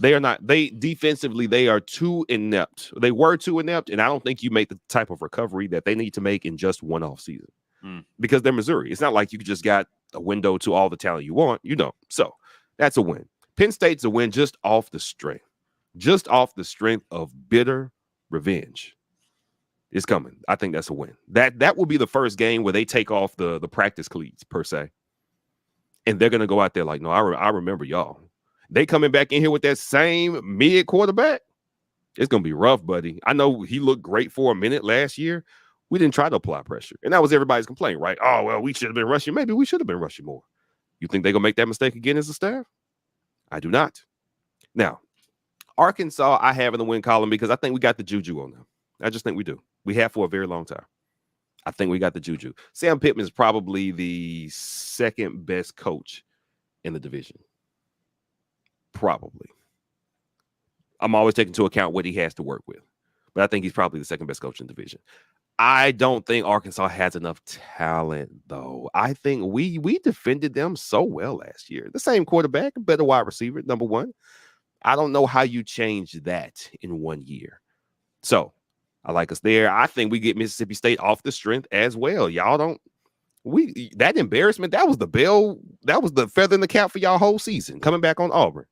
Defensively, they are too inept. They were too inept, and I don't think you make the type of recovery that they need to make in just one off season because they're Missouri. It's not like you just got a window to all the talent you want. You don't. So that's a win. Penn State's a win just off the strength of bitter revenge. It's coming. I think that's a win. That will be the first game where they take off the practice cleats per se, and they're gonna go out there like, no, I remember y'all. They coming back in here with that same mid quarterback. It's going to be rough, buddy. I know he looked great for a minute last year. We didn't try to apply pressure. And that was everybody's complaint, right? Oh, well, we should have been rushing. Maybe we should have been rushing more. You think they're going to make that mistake again as a staff? I do not. Now, Arkansas, I have in the win column because I think we got the juju on them. I just think we do. We have for a very long time. I think we got the juju. Sam Pittman is probably the second best coach in the division. Probably. I'm always taking into account what he has to work with, but I think he's probably the second best coach in the division. I don't think Arkansas has enough talent, though. I think we defended them so well last year. The same quarterback, better wide receiver, number one. I don't know how you change that in 1 year. So I like us there. I think we get Mississippi State off the strength as well. Y'all don't. That embarrassment, that was the feather in the cap for y'all whole season coming back on Auburn.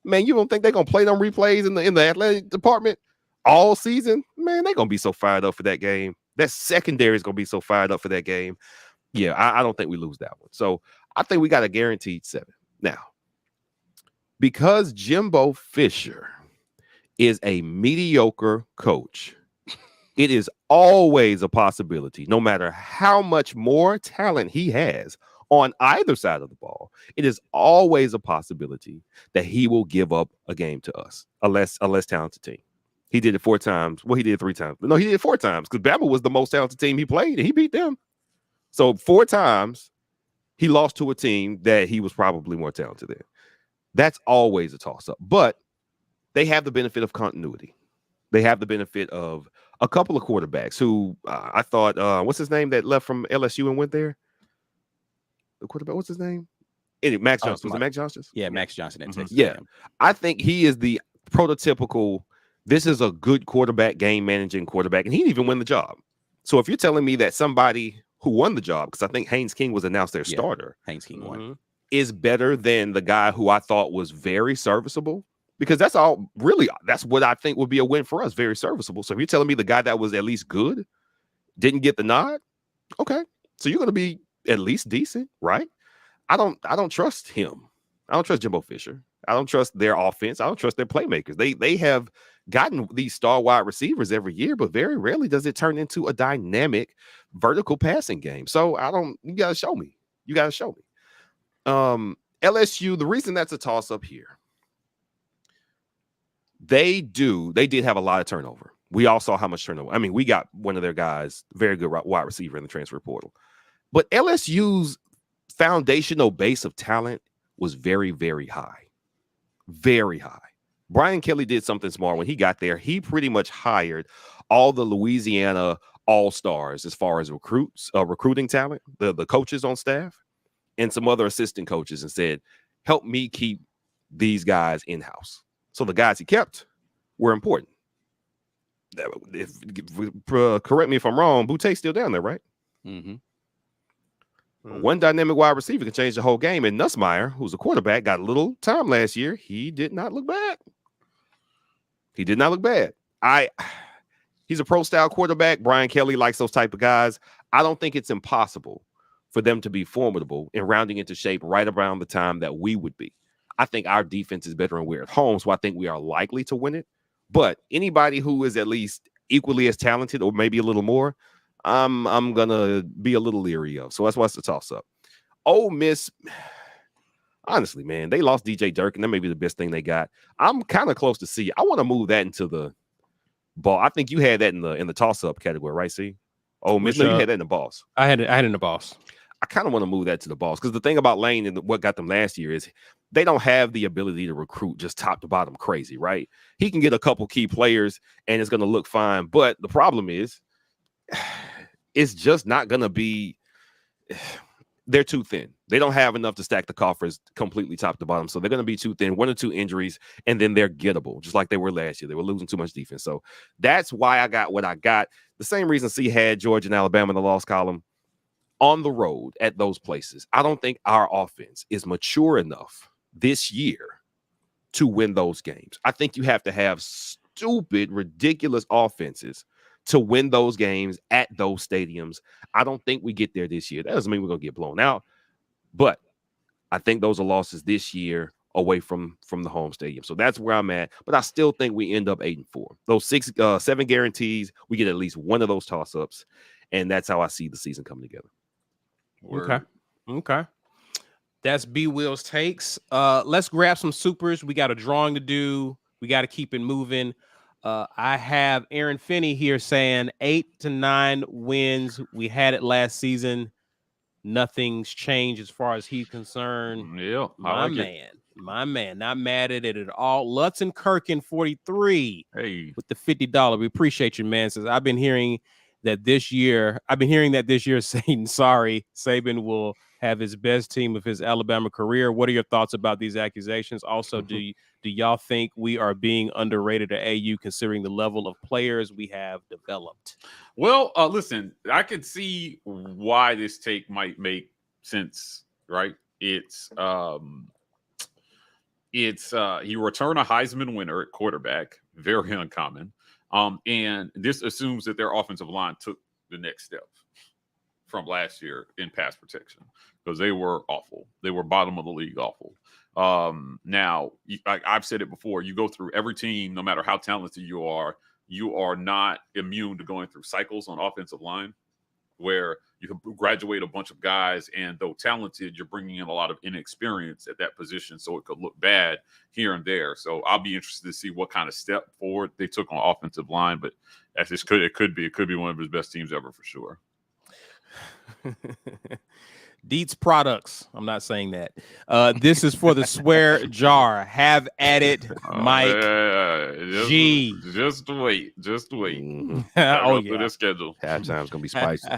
Man, you don't think they're going to play them replays in the athletic department all season? Man, they're going to be so fired up for that game. That secondary is going to be so fired up for that game. Yeah, I don't think we lose that one. So I think we got a guaranteed 7. Now, because Jimbo Fisher is a mediocre coach, it is always a possibility, no matter how much more talent he has on either side of the ball, it is always a possibility that he will give up a game to us, a less talented team. He did it 4 times. Well, he did it 3 times. But no, he did it 4 times because Bama was the most talented team he played, and he beat them. So 4 times he lost to a team that he was probably more talented than. That's always a toss-up. But they have the benefit of continuity. They have the benefit of a couple of quarterbacks who I thought, what's his name that left from LSU and went there? The quarterback, what's his name? Anyway, Max Johnson. Was it Max Johnson? Yeah, Max Johnson at Texas. Yeah. I think he is the prototypical, this is a good quarterback, game managing quarterback, and he didn't even win the job. So if you're telling me that somebody who won the job, because I think Haynes King was announced their starter, Haynes King won, is better than the guy who I thought was very serviceable, because that's all really, that's what I think would be a win for us, very serviceable. So if you're telling me the guy that was at least good didn't get the nod, okay, so you're going to be at least decent, right? I don't trust him. I don't trust Jimbo Fisher. I don't trust their offense. I don't trust their playmakers. They have gotten these star wide receivers every year, but very rarely does it turn into a dynamic vertical passing game. So you got to show me. You got to show me. LSU, the reason that's a toss up here, they did have a lot of turnover. We all saw how much turnover. I mean, we got one of their guys, very good wide receiver in the transfer portal. But LSU's foundational base of talent was very, very high. Very high. Brian Kelly did something smart when he got there. He pretty much hired all the Louisiana all-stars as far as recruiting talent, the coaches on staff, and some other assistant coaches, and said, help me keep these guys in-house. So the guys he kept were important. Correct me if I'm wrong, Boute's still down there, right? One dynamic wide receiver can change the whole game. And Nussmeier, who's a quarterback, got a little time last year. He did not look bad. He did not look bad. He's a pro-style quarterback. Brian Kelly likes those type of guys. I don't think it's impossible for them to be formidable and rounding into shape right around the time that we would be. I think our defense is better and we're at home, so I think we are likely to win it. But anybody who is at least equally as talented or maybe a little more, I'm gonna be a little leery of. So that's why it's a toss-up. Ole Miss, honestly, man, they lost DJ Durkin. That may be the best thing they got. I'm kind of close to C. I want to move that into the ball. I think you had that in the toss-up category, right? C. Ole Miss, no, you had that in the boss. I had it in the boss. I kind of want to move that to the boss, because the thing about Lane and what got them last year is they don't have the ability to recruit just top to bottom crazy, right? He can get a couple key players and it's going to look fine. But the problem is, it's just not going to be, they're too thin. They don't have enough to stack the coffers completely top to bottom. So they're going to be too thin, 1 or 2 injuries, and then they're gettable, just like they were last year. They were losing too much defense. So that's why I got what I got. The same reason C had Georgia and Alabama in the loss column. On the road at those places, I don't think our offense is mature enough this year to win those games. I think you have to have stupid, ridiculous offenses to win those games at those stadiums. I don't think we get there this year. That doesn't mean we're going to get blown out, but I think those are losses this year away from the home stadium. So that's where I'm at, but I still think we end up 8-4. Those 7 guarantees, we get at least one of those toss-ups, and that's how I see the season coming together. Okay. That's B Will's takes. Let's grab some supers. We got a drawing to do. We got to keep it moving. I have Aaron Finney here saying 8 to 9 wins. We had it last season. Nothing's changed as far as he's concerned. Yeah, my man, not mad at it at all. Lutz and Kirkin 43. Hey, with the $50. We appreciate you, man. Says I've been hearing that this year, saying sorry, Saban will have his best team of his Alabama career. What are your thoughts about these accusations? Also, do y'all think we are being underrated at AU considering the level of players we have developed? Well, listen, I could see why this take might make sense, right? It's he returned a Heisman winner at quarterback, very uncommon. And this assumes that their offensive line took the next step from last year in pass protection, because they were awful. They were bottom of the league awful. Now, like I've said it before, you go through every team, no matter how talented you are not immune to going through cycles on offensive line where you can graduate a bunch of guys, and though talented, you're bringing in a lot of inexperience at that position, so it could look bad here and there. So I'll be interested to see what kind of step forward they took on offensive line, but it could be one of his best teams ever for sure. Dietz products. I'm not saying that. This is for the swear jar. Have at it, Mike G. Just wait. Mhm. Oh, Through the schedule. Halftime's gonna be spicy.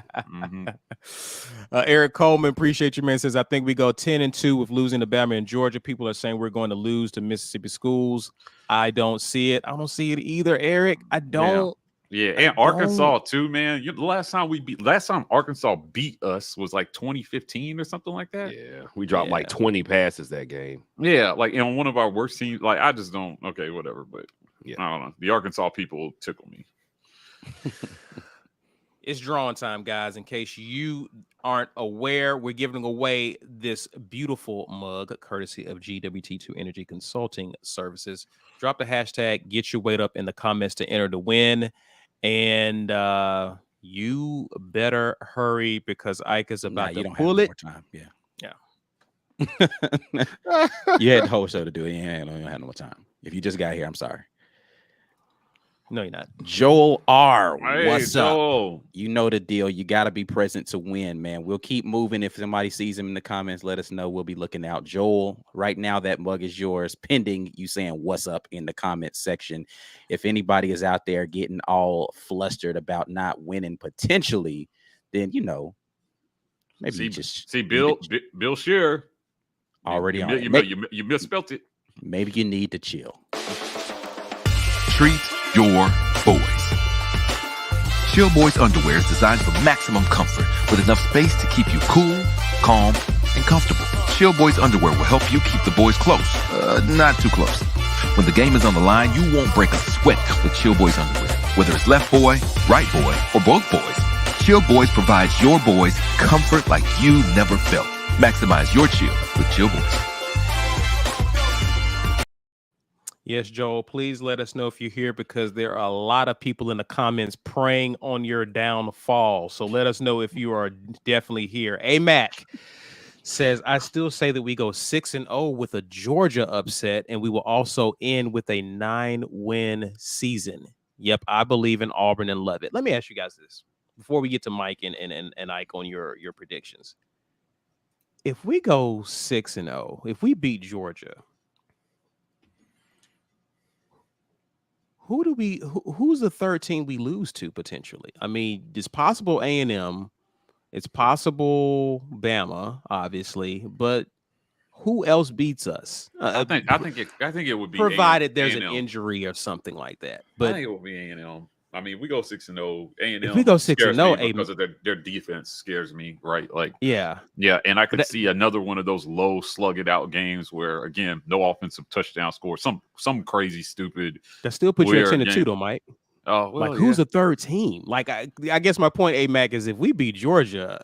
Eric Coleman, appreciate you, man. Says, I think we go 10-2 with losing to Bama and Georgia. People are saying we're going to lose to Mississippi schools. I don't see it. I don't see it either, Eric. I don't. Yeah, and Arkansas too, man. The last time Arkansas beat us was like 2015 or something like that. Yeah, we dropped like 20 passes that game. Yeah, like on one of our worst teams. Like I just don't. Okay, whatever. But Yeah. I don't know. The Arkansas people tickle me. It's drawing time, guys. In case you aren't aware, we're giving away this beautiful mug courtesy of GWT2 Energy Consulting Services. Drop the hashtag, get your weight up in the comments to enter to win. And you better hurry because Ike is about to pull it. Time. Yeah. Yeah. You had the whole show to do it. You don't have no more time. If you just got here, I'm sorry. No, you're not. Joel R. Hey, What's Joel. up? You know the deal. You got to be present to win, man. We'll keep moving. If somebody sees him in the comments, let us know. We'll be looking out. Joel, right now, that mug is yours, pending you saying what's up in the comments section. If anybody is out there getting all flustered about not winning potentially, then, maybe just see Bill Shearer already on it. You misspelt it. Maybe you need to chill. Treat your boys. Chill Boys underwear is designed for maximum comfort with enough space to keep you cool, calm, and comfortable. Chill Boys underwear will help you keep the boys close, not too close. When the game is on the line, you won't break a sweat with Chill Boys underwear. Whether it's left boy, right boy, or both boys, Chill Boys provides your boys comfort like you never felt. Maximize your chill with Chill Boys. Yes, Joel, please let us know if you're here because there are a lot of people in the comments praying on your downfall. So let us know if you are definitely here. A-Mac says, I still say that we go 6-0 with a Georgia upset, and we will also end with a 9-win season. Yep, I believe in Auburn and love it. Let me ask you guys this before we get to Mike and Ike on your predictions. If we go 6-0, if we beat Georgia, who's the third team we lose to potentially? I mean, it's possible A&M, it's possible Bama, obviously, but who else beats us? I think it would be provided there's A&M. an injury or something like that. I But think it will be A&M. I mean, we go 6-0. A&M. if we go 6-0, because of their defense scares me, right? Like, yeah, and I could see another one of those low slug it out games where again, no offensive touchdown score, some crazy stupid. that still puts you at weird 10-2 game. though, Mike. Oh, well, Like, who's the third team? Like, I guess my point, A-Mac, is if we beat Georgia,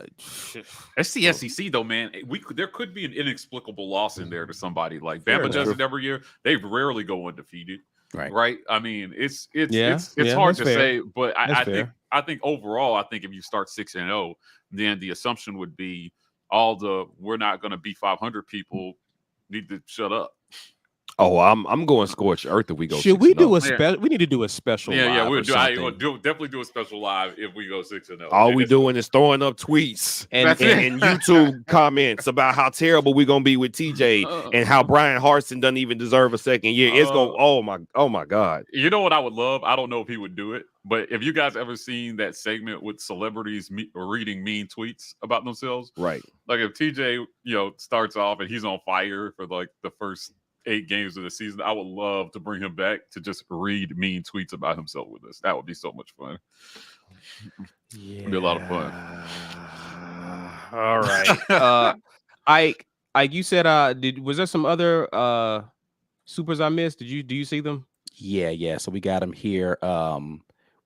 It's the SEC though, man. There could be an inexplicable loss in there to somebody. Like Bama does it every year. They rarely go undefeated. Right. I mean, it's Yeah, hard that's to fair. say, but I think overall, I think if you start 6-0, then the assumption would be we're not going to be 500 people need to shut up. Oh, I'm going scorched earth if we go. should we 6-0. do a special? We need to do a special. Yeah, live we'll or do. something. Definitely do a special live if we go 6-0. All we doing is throwing up tweets And- and YouTube comments about how terrible we're gonna be with TJ and how Brian Harsin doesn't even deserve a second year. It's going. Oh my God. You know what I would love? I don't know if he would do it, but if you guys ever seen that segment with celebrities reading mean tweets about themselves, Right. like if TJ, starts off and he's on fire for like the first 8 games of the season, I would love to bring him back to just read mean tweets about himself with us. That would be so much fun. Yeah. It'd be a lot of fun. All right. Ike, you said was there some other supers I missed? Do you see them? Yeah. So we got him here.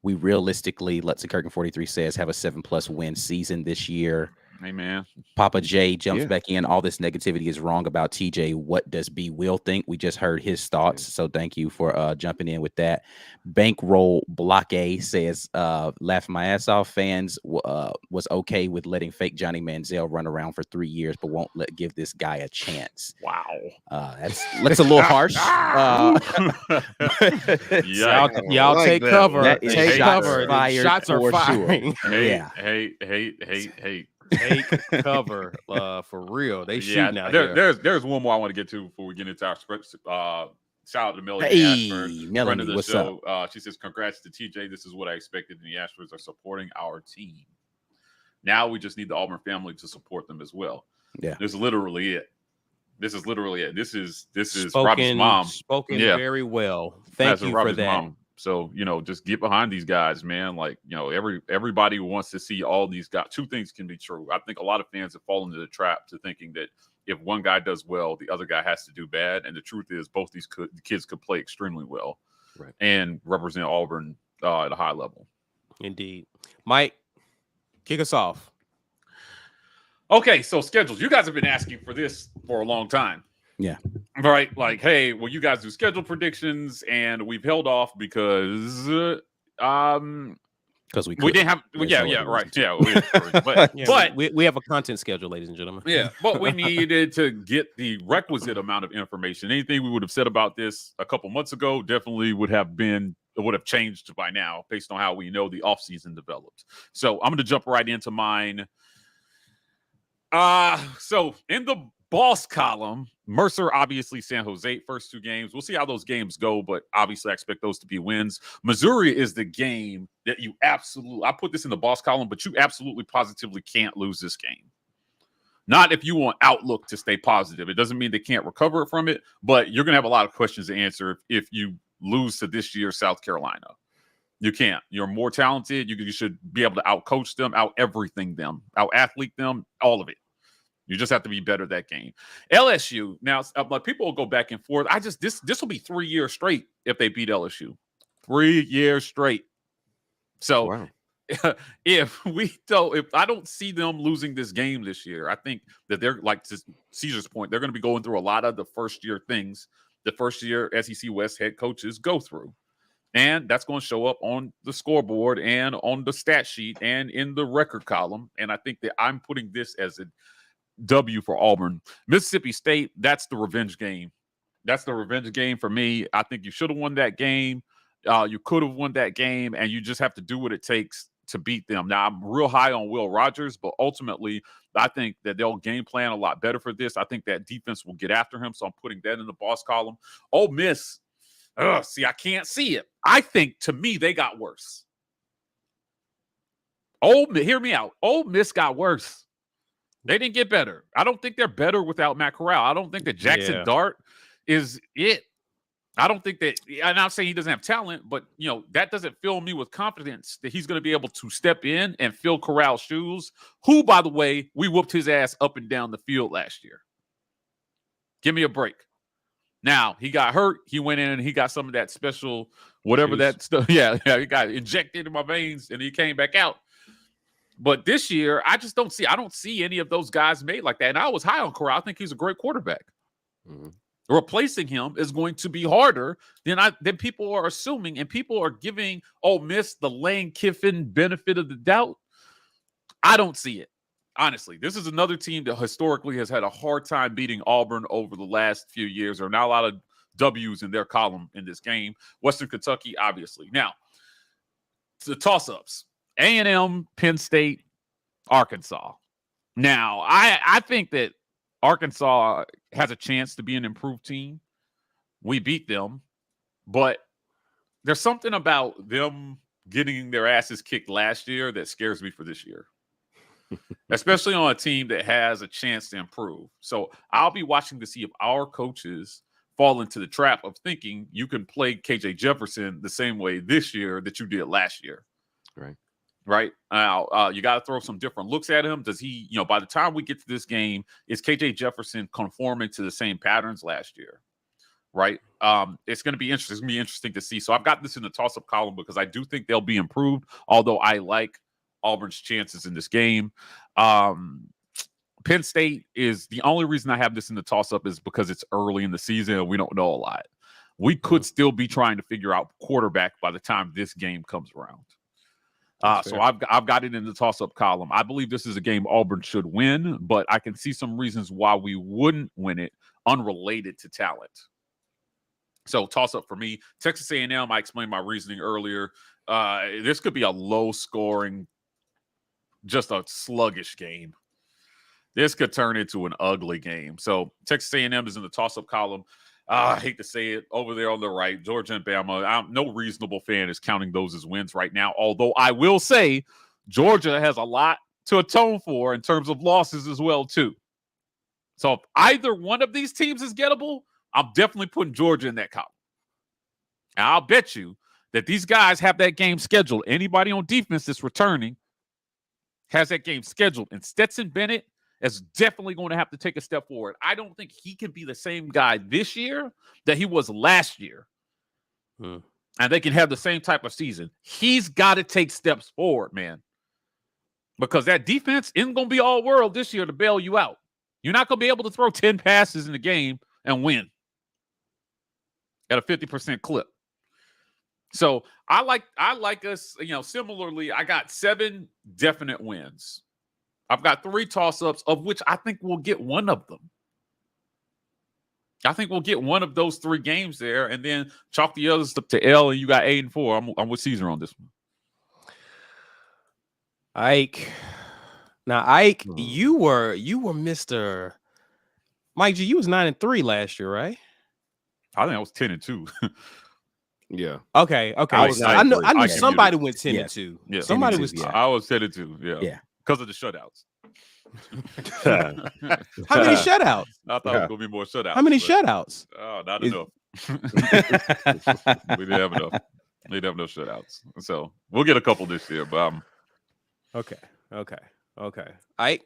We realistically, Let's Kirk 43 says, have a 7+ win season this year. Hey man, Papa J jumps back in. All this negativity is wrong about TJ. What does B Will think? We just heard his thoughts. So thank you for jumping in with that. Bankroll Block A says, laughing my ass off. Fans was okay with letting fake Johnny Manziel run around for 3 years, but won't give this guy a chance. wow. That's a little harsh. Y'all like take that cover. one. That is Take shots cover. fired Shots are for sure. firing. Hey, Yeah. hey. Take cover for real. They shooting out here. There's one more I want to get to before we get into our script. Shout out to Melanie Hey, Ashford, friend Melanie, of the what's show. She says, "Congrats to TJ. This is what I expected, and the Ashfords are supporting our team. Now we just need the Auburn family to support them as well." Yeah, this is literally it. This is literally it. This is spoken, Robbie's mom. Spoken Yeah. very well. Thank you Robbie's for that. mom. So, just get behind these guys, man. Like, everybody wants to see all these guys. Two things can be true. I think a lot of fans have fallen into the trap to thinking that if one guy does well, the other guy has to do bad. And the truth is both these kids could play extremely well, right, and represent Auburn at a high level. Indeed. Mike, kick us off. Okay, so schedules. You guys have been asking for this for a long time. Yeah. Right. Like, hey, will you guys do schedule predictions? And we've held off because we didn't have. Right. Yeah. But we have a content schedule, ladies and gentlemen. Yeah, but we needed to get the requisite amount of information. Anything we would have said about this a couple months ago definitely would have changed by now based on how we know the offseason developed. So I'm going to jump right into mine. So in the boss column, Mercer, obviously San Jose, first two games. We'll see how those games go, but obviously I expect those to be wins. Missouri is the game that you absolutely, I put this in the boss column, but you absolutely positively can't lose this game. Not if you want outlook to stay positive. It doesn't mean they can't recover from it, but you're going to have a lot of questions to answer if you lose to this year's South Carolina. You can't. You're more talented. You should be able to outcoach them, out-everything them, out-athlete them, all of it. You just have to be better that game. LSU, now, like people will go back and forth. This will be 3 years straight if they beat LSU. 3 years straight. So wow. if I don't see them losing this game this year, I think that they're, like to Caesar's point, they're going to be going through a lot of the first year things the first year SEC West head coaches go through. And that's going to show up on the scoreboard and on the stat sheet and in the record column. And I think that I'm putting this as a W for Auburn. Mississippi State, that's the revenge game. That's the revenge game for me. I think you should have won that game. You could have won that game, and you just have to do what it takes to beat them. Now, I'm real high on Will Rogers, but ultimately, I think that they'll game plan a lot better for this. I think that defense will get after him, so I'm putting that in the boss column. Ole Miss, see, I can't see it. I think, to me, they got worse. Hear me out. Ole Miss got worse. They didn't get better. I don't think they're better without Matt Corral. I don't think that Jackson Dart is it. I don't think that, I'm not saying he doesn't have talent, but, that doesn't fill me with confidence that he's going to be able to step in and fill Corral's shoes, who, by the way, we whooped his ass up and down the field last year. Give me a break. Now, he got hurt. He went in and he got some of that special, whatever that stuff. Yeah, he got injected in my veins and he came back out. But this year, I don't see any of those guys made like that. And I was high on Corral. I think he's a great quarterback. Mm-hmm. Replacing him is going to be harder than people are assuming, and people are giving Ole Miss the Lane Kiffin benefit of the doubt. I don't see it. Honestly, this is another team that historically has had a hard time beating Auburn over the last few years. There are not a lot of W's in their column in this game. Western Kentucky, obviously. Now, the toss-ups. A&M, Penn State, Arkansas. Now, I think that Arkansas has a chance to be an improved team. We beat them, but there's something about them getting their asses kicked last year that scares me for this year, especially on a team that has a chance to improve. So I'll be watching to see if our coaches fall into the trap of thinking you can play KJ Jefferson the same way this year that you did last year. Right. Now, you got to throw some different looks at him. Does he, by the time we get to this game, is KJ Jefferson conforming to the same patterns last year? Right. It's going to be interesting. It's going to be interesting to see. So I've got this in the toss-up column because I do think they'll be improved, although I like Auburn's chances in this game. Penn State is the only reason I have this in the toss-up is because it's early in the season and we don't know a lot. We could still be trying to figure out quarterback by the time this game comes around. So I've got it in the toss-up column. I believe this is a game Auburn should win, but I can see some reasons why we wouldn't win it unrelated to talent. So toss-up for me. Texas A&M, I explained my reasoning earlier. This could be a low-scoring just a sluggish game. This could turn into an ugly game. So Texas A&M is in the toss-up column. I hate to say it, over there on the right, Georgia and Bama. No reasonable fan is counting those as wins right now, although I will say Georgia has a lot to atone for in terms of losses as well, too. So if either one of these teams is gettable, I'm definitely putting Georgia in that column. And I'll bet you that these guys have that game scheduled. Anybody on defense that's returning has that game scheduled. And Stetson Bennett is definitely going to have to take a step forward. I don't think he can be the same guy this year that he was last year. And they can have the same type of season. He's got to take steps forward, man. Because that defense isn't going to be all world this year to bail you out. You're not going to be able to throw 10 passes in the game and win at a 50% clip. So I like us, similarly, I got 7 definite wins. I've got 3 toss-ups, of which I think we'll get one of them. I think we'll get one of those 3 games there, and then chalk the others up to L, and you got 8 and 4. I'm with Caesar on this one. Ike. Now, Ike, you were Mr. Mike G. You was 9 and 3 last year, right? I think I was 10 and 2. Yeah. Okay. I know somebody went 10 and 2. Yeah. Somebody was. I was 10 and 2. Yeah. Yeah. Because of the shutouts. How many shutouts? I thought it was going to be more shutouts. How many shutouts? Oh, not enough. We didn't have enough. We didn't have no shutouts. So we'll get a couple this year, but Okay. Ike?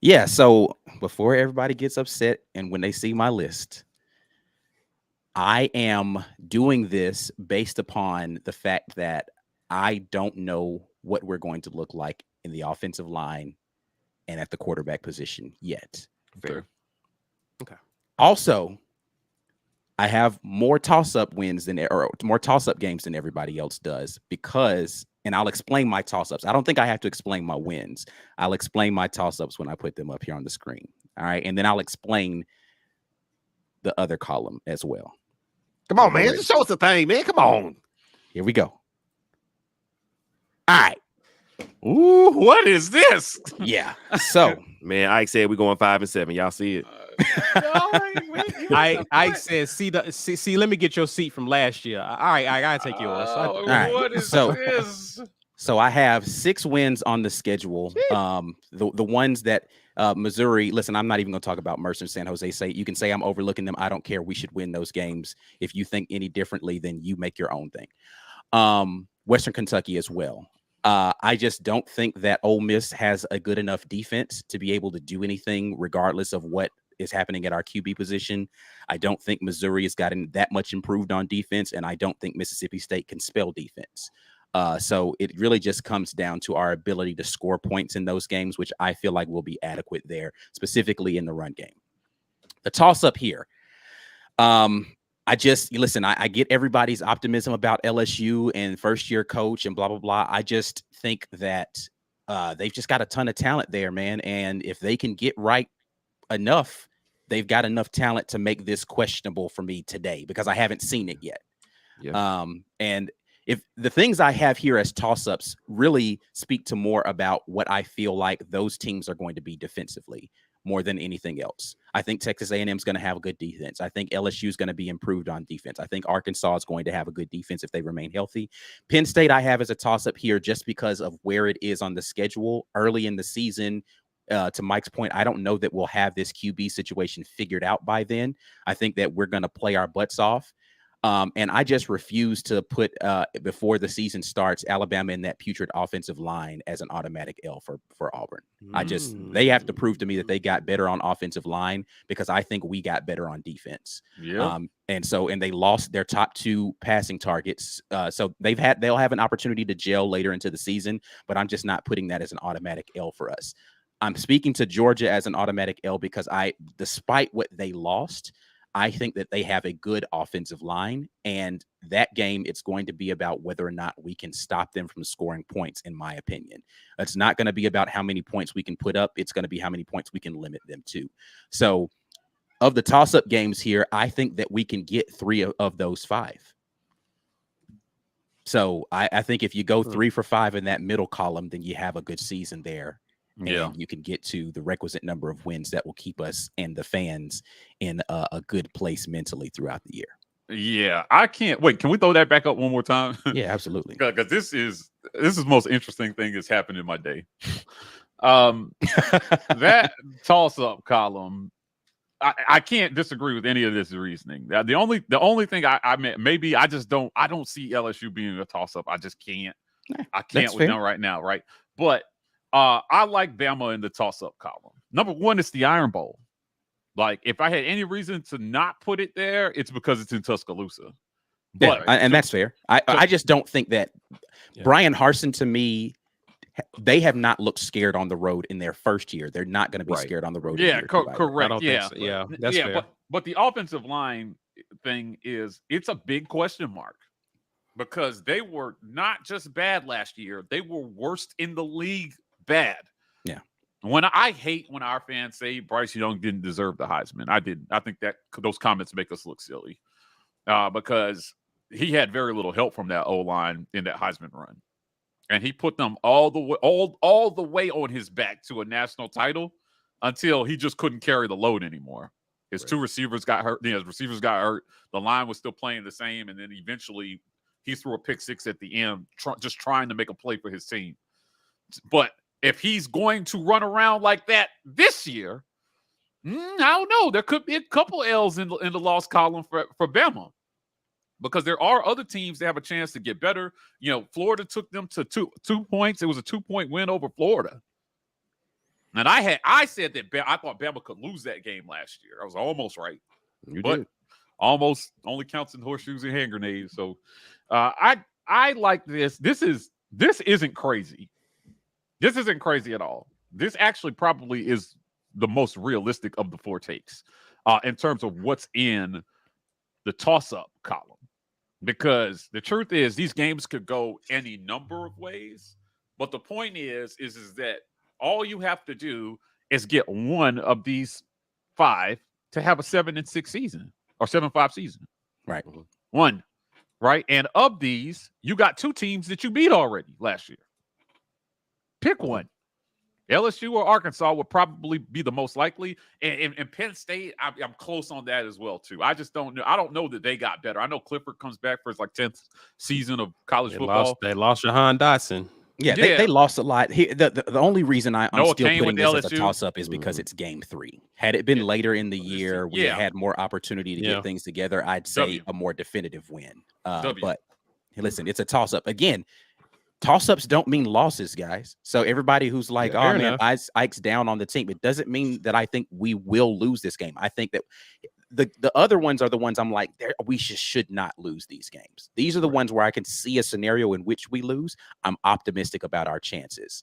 Yeah, so before everybody gets upset and when they see my list, I am doing this based upon the fact that I don't know what we're going to look like in the offensive line and at the quarterback position yet. fair. Okay. Also, I have more toss-up wins or more toss-up games than everybody else does because, and I'll explain my toss-ups. I don't think I have to explain my wins. I'll explain my toss-ups when I put them up here on the screen. All right. And then I'll explain the other column as well. Come on, man. Just show us the thing, man. Come on. Here we go. All right. Ooh, what is this? Yeah. So, Man, Ike said we're going 5 and 7. Y'all see it? I said, see, let me get your seat from last year. All right, I gotta take yours. All right. What is So- this? So I have 6 wins on the schedule. The ones that Missouri, listen, I'm not even going to talk about Mercer and San Jose State. You can say I'm overlooking them. I don't care. We should win those games. If you think any differently, then you make your own thing. Western Kentucky as well. I just don't think that Ole Miss has a good enough defense to be able to do anything regardless of what is happening at our QB position. I don't think Missouri has gotten that much improved on defense, and I don't think Mississippi State can spell defense. So it really just comes down to our ability to score points in those games, which I feel like will be adequate there, specifically in the run game. The toss up here. I get everybody's optimism about LSU and first year coach and blah, blah, blah. I just think that they've just got a ton of talent there, man. And if they can get right enough, they've got enough talent to make this questionable for me today because I haven't seen it yet. Yeah. And if the things I have here as toss-ups really speak to more about what I feel like those teams are going to be defensively more than anything else. I think Texas A&M is going to have a good defense. I think LSU is going to be improved on defense. I think Arkansas is going to have a good defense if they remain healthy. Penn State I have as a toss-up here just because of where it is on the schedule early in the season. To Mike's point, I don't know that we'll have this QB situation figured out by then. I think that we're going to play our butts off. And I just refuse to put before the season starts Alabama in that putrid offensive line as an automatic L for Auburn. They have to prove to me that they got better on offensive line because I think we got better on defense. Yeah. And they lost their top 2 passing targets. So they'll have an opportunity to gel later into the season, but I'm just not putting that as an automatic L for us. I'm speaking to Georgia as an automatic L because despite what they lost, I think that they have a good offensive line, and that game, it's going to be about whether or not we can stop them from scoring points, in my opinion. It's not going to be about how many points we can put up. It's going to be how many points we can limit them to. So of the toss-up games here, I think that we can get 3 of those 5. So I think if you go 3 for 5 in that middle column, then you have a good season there. And you can get to the requisite number of wins that will keep us and the fans in a good place mentally throughout the year. Yeah, I can't wait. Can we throw that back up one more time? Yeah, absolutely. Because this is the most interesting thing that's happened in my day. That toss-up column, I can't disagree with any of this reasoning. The only thing I meant, maybe I don't see LSU being a toss-up. I just can't. I can't with them right now, right? But I like Bama in the toss-up column. Number one, it's the Iron Bowl. Like, if I had any reason to not put it there, it's because it's in Tuscaloosa. But and that's fair. I just don't think that Brian Harsin, to me, they have not looked scared on the road in their first year. They're not going to be scared on the road. Yeah, correct. Yeah, that's fair. But the offensive line thing it's a big question mark, because they were not just bad last year; they were worst in the league bad. Yeah. I hate when our fans say Bryce Young didn't deserve the Heisman. I didn't. I think that those comments make us look silly, because he had very little help from that O-line in that Heisman run. And he put them all the way on his back to a national title until he just couldn't carry the load anymore. His two receivers got hurt. His receivers got hurt. The line was still playing the same. And then eventually he threw a pick six at the end, just trying to make a play for his team. But if he's going to run around like that this year, I don't know. There could be a couple L's in the loss column for Bama. Because there are other teams that have a chance to get better. You know, Florida took them to two points. It was a 2-point win over Florida. And I said that I thought Bama could lose that game last year. I was almost right. You but did. Almost only counts in horseshoes and hand grenades. So I like this. This isn't crazy. This isn't crazy at all. This actually probably is the most realistic of the four takes in terms of what's in the toss-up column. Because the truth is, these games could go any number of ways. But the point is that all you have to do is get one of these 5 to have a 7-6 season or 7-5 season. Right. One. Right. And of these, you got 2 teams that you beat already last year. Pick one. LSU or Arkansas would probably be the most likely. And Penn State, I'm close on that as well, too. I just don't know. I don't know that they got better. I know Clifford comes back for his 10th season of college football. They lost Jahan Dotson. Yeah, they lost a lot. The only reason I'm still putting this as a toss-up is because it's game 3. Had it been later in the year, we had more opportunity to get things together, I'd say a more definitive win. But listen, it's a toss-up. Again, toss-ups don't mean losses, guys. So everybody who's like, oh, man, Ike's down on the team, it doesn't mean that I think we will lose this game. I think that the other ones are the ones I'm like, we should not lose these games. These are the ones where I can see a scenario in which we lose. I'm optimistic about our chances.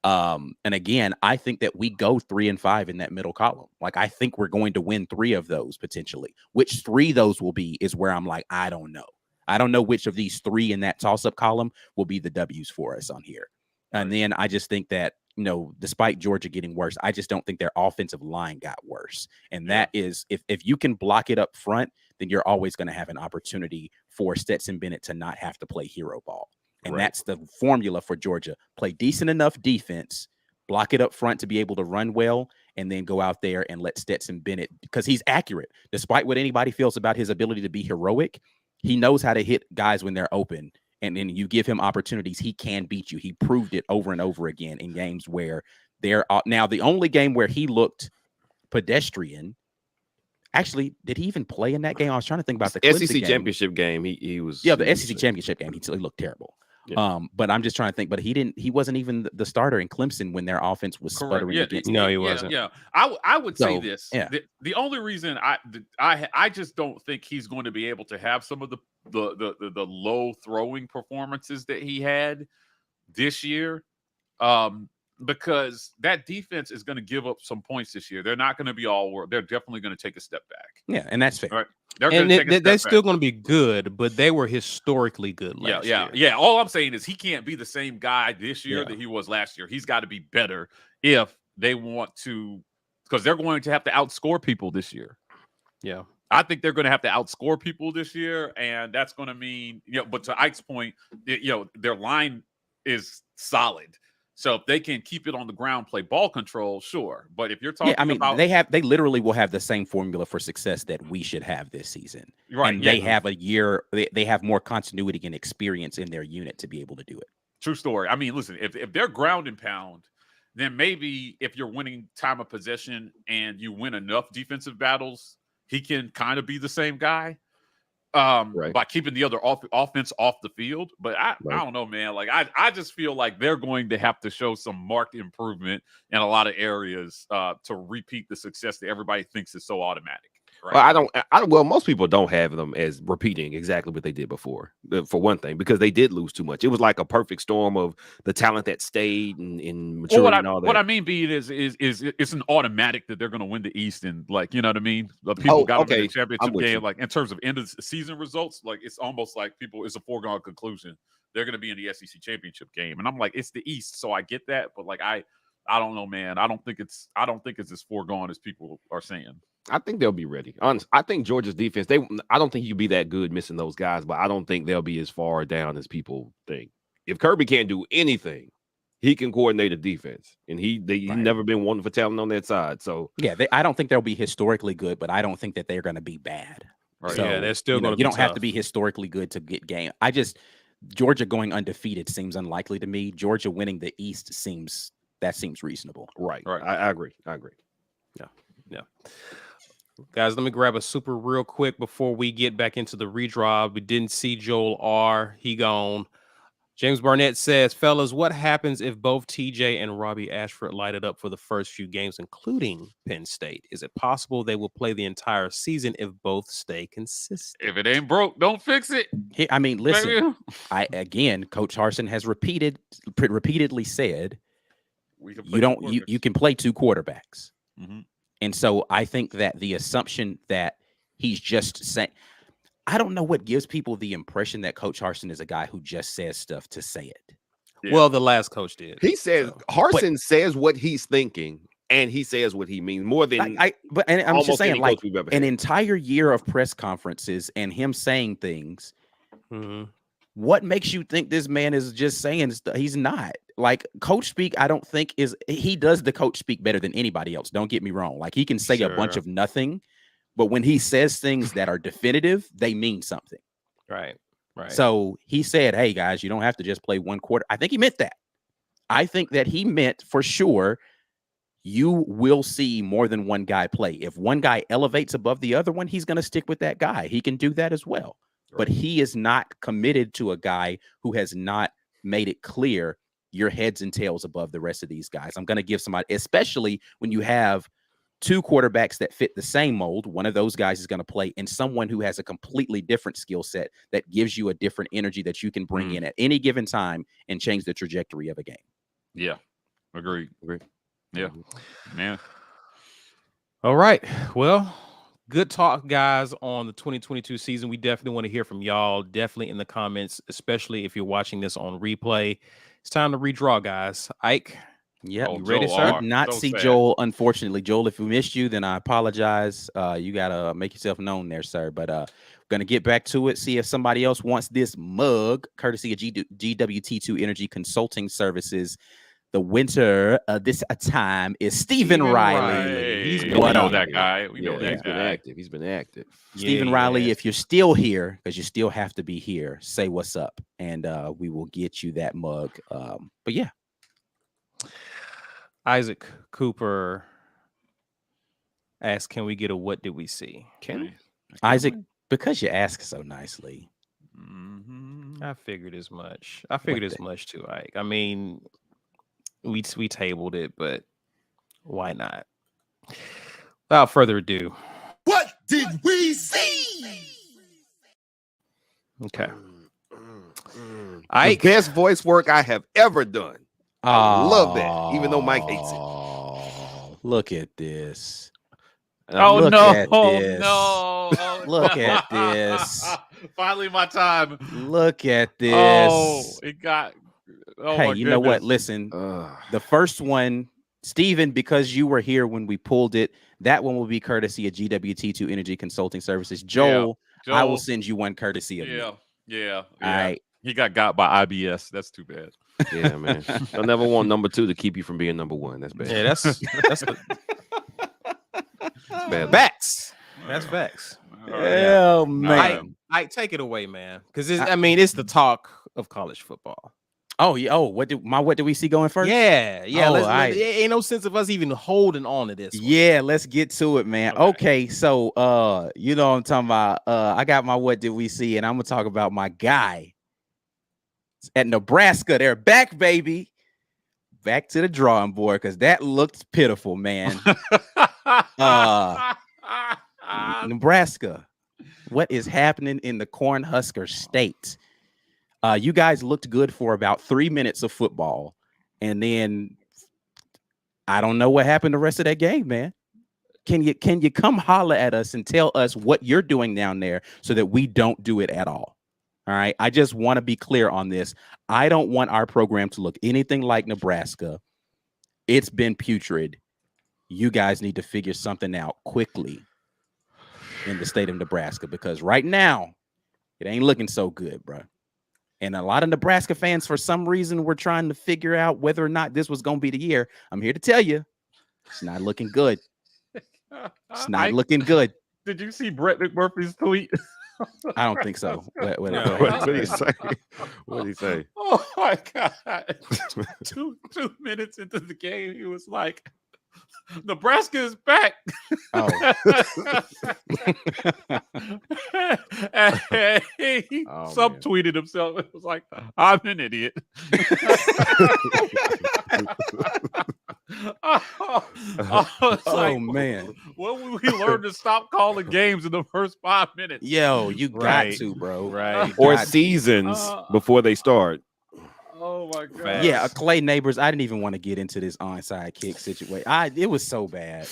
And again, I think that we go 3-5 in that middle column. Like, I think we're going to win 3 of those potentially. Which 3 those will be is where I'm like, I don't know. I don't know which of these 3 in that toss-up column will be the W's for us on here. And then I just think that, despite Georgia getting worse, I just don't think their offensive line got worse. And that is, if you can block it up front, then you're always going to have an opportunity for Stetson Bennett to not have to play hero ball. And that's the formula for Georgia. Play decent enough defense, block it up front to be able to run well, and then go out there and let Stetson Bennett, because he's accurate. Despite what anybody feels about his ability to be heroic, he knows how to hit guys when they're open, and then you give him opportunities, he can beat you. He proved it over and over again in games where they're now the only game where he looked pedestrian. Actually, did he even play in that game? I was trying to think about the SEC game. championship game. He was the SEC championship game. He looked terrible. Yeah. But I'm just trying to think. But he wasn't even the starter in Clemson when their offense was sputtering against. No, he wasn't. Yeah. I would say this. Yeah. The only reason I just don't think he's going to be able to have some of the low throwing performances that he had this year, because that defense is going to give up some points this year. They're not going to be all world. They're definitely going to take a step back. Yeah, and that's fair. Right. They're still going to be good, but they were historically good last year. Yeah. All I'm saying is he can't be the same guy this year that he was last year. He's got to be better if they want to, because they're going to have to outscore people this year. Yeah. I think they're going to have to outscore people this year, and that's going to mean, but to Ike's point, their line is solid. So if they can keep it on the ground, play ball control, sure. But if you're talking about, they literally will have the same formula for success that we should have this season. Right. And they have a year, they have more continuity and experience in their unit to be able to do it. True story. I mean, listen, if they're ground and pound, then maybe if you're winning time of possession and you win enough defensive battles, he can kind of be the same guy by keeping the other offense off the field. But I don't know, man. Like I just feel like they're going to have to show some marked improvement in a lot of areas to repeat the success that everybody thinks is so automatic. Right? Well, well, most people don't have them as repeating exactly what they did before, for one thing, because they did lose too much. It was like a perfect storm of the talent that stayed and maturity and all that. What I mean, B, is it's an automatic that they're going to win the East, and like, you know what I mean? The people got them in the championship game, like in terms of end of season results, like it's almost like it's a foregone conclusion they're going to be in the SEC championship game, and I'm like, it's the East, so I get that, but like I don't know, man. I don't think it's as foregone as people are saying. I think they'll be ready. I think Georgia's defense, I don't think you be that good missing those guys, but I don't think they'll be as far down as people think. If Kirby can't do anything, he can coordinate a defense, and he's never been one for talent on that side. So yeah, I don't think they'll be historically good, but I don't think that they're going to be bad. Right. So, yeah, they're still going to. You don't have to be historically good to get game. Georgia going undefeated seems unlikely to me. Georgia winning the East seems reasonable. Right. I agree. Yeah. Guys, let me grab a super real quick before we get back into the redraw. We didn't see Joel R. He gone. James Barnett says, fellas, what happens if both TJ and Robbie Ashford light it up for the first few games, including Penn State? Is it possible they will play the entire season if both stay consistent? If it ain't broke, don't fix it. I mean, listen, Coach Harsin has repeatedly said, you can play two quarterbacks. Mm-hmm. And so I think that the assumption that he's just saying, I don't know what gives people the impression that Coach Harsin is a guy who just says stuff to say it. Yeah. Well, the last coach did. He says Harsin says what he's thinking, and he says what he means more than I'm just saying, like an entire year of press conferences and him saying things. Mm-hmm. What makes you think this man is just saying stuff? He's not. Like coach speak, I don't think he does the coach speak better than anybody else. Don't get me wrong. Like he can say a bunch of nothing, but when he says things that are definitive, they mean something. Right. So he said, hey guys, you don't have to just play one quarter. I think he meant that. I think that he meant for sure you will see more than one guy play. If one guy elevates above the other one, he's going to stick with that guy. He can do that as well. Right. But he is not committed to a guy who has not made it clear your heads and tails above the rest of these guys. I'm going to give somebody, especially when you have two quarterbacks that fit the same mold. One of those guys is going to play, and someone who has a completely different skill set that gives you a different energy that you can bring in at any given time and change the trajectory of a game. Yeah. Agreed. Yeah. Man. All right. Well, good talk, guys, on the 2022 season. We definitely want to hear from y'all. Definitely in the comments, especially if you're watching this on replay. It's time to redraw, guys. Ike. Yeah, you ready, sir? Did not see Joel, unfortunately. Joel, if we missed you, then I apologize. You gotta make yourself known there, sir. But we're gonna get back to it. See if somebody else wants this mug, courtesy of GWT2 Energy Consulting Services. The winter this time is Stephen Riley. We know that guy. We know that guy. He's been active. Stephen Riley, if you're still here, because you still have to be here, say what's up, and we will get you that mug. But yeah. Isaac Cooper asked, can we get a what did we see? Can we? Isaac, because you ask so nicely. I figured as much. Much too, Ike. I mean, we tabled it, but why not? Without further ado. What did we see? Okay. The best voice work I have ever done. I love that, even though Mike hates it. Look at this. Look at this. Finally, my time. Look at this. Oh, it got. Hey, you know what? Listen, the first one Steven, because you were here when we pulled it, that one will be courtesy of GWT2 Energy Consulting Services. Joel, I will send you one courtesy of me. Yeah. All right. He got by IBS. That's too bad. Yeah, man. I never want number 2 to keep you from being number 1. That's bad. Yeah, that's bad. facts. That's facts. Oh man, I take it away, man, because it's the talk of college football. Oh yeah. Oh, what did we see going first? Yeah. Oh, ain't no sense of us even holding on to this one. Yeah, let's get to it, man. Okay, so you know what I'm talking about. I got my what did we see, and I'm gonna talk about my guy at Nebraska. They're back, baby. Back to the drawing board because that looked pitiful, man. Nebraska, what is happening in the Cornhusker State? You guys looked good for about 3 minutes of football, and then I don't know what happened the rest of that game, man. Can you come holler at us and tell us what you're doing down there so that we don't do it at all? All right. I just want to be clear on this. I don't want our program to look anything like Nebraska. It's been putrid. You guys need to figure something out quickly in the state of Nebraska, because right now it ain't looking so good, bro. And a lot of Nebraska fans, for some reason, were trying to figure out whether or not this was going to be the year. I'm here to tell you, it's not looking good. It's not looking good. Did you see Brett McMurphy's tweet? I don't think so. What did he say? What did he say? Oh my God. two minutes into the game, he was like, Nebraska is back. Oh. And he subtweeted himself. It was like, I'm an idiot. Man. When we learn to stop calling games in the first 5 minutes? Yo, you got to, bro. Right. Or seasons before they start. Oh my God. Yeah, Clay Neighbors. I didn't even want to get into this onside kick situation. It was so bad.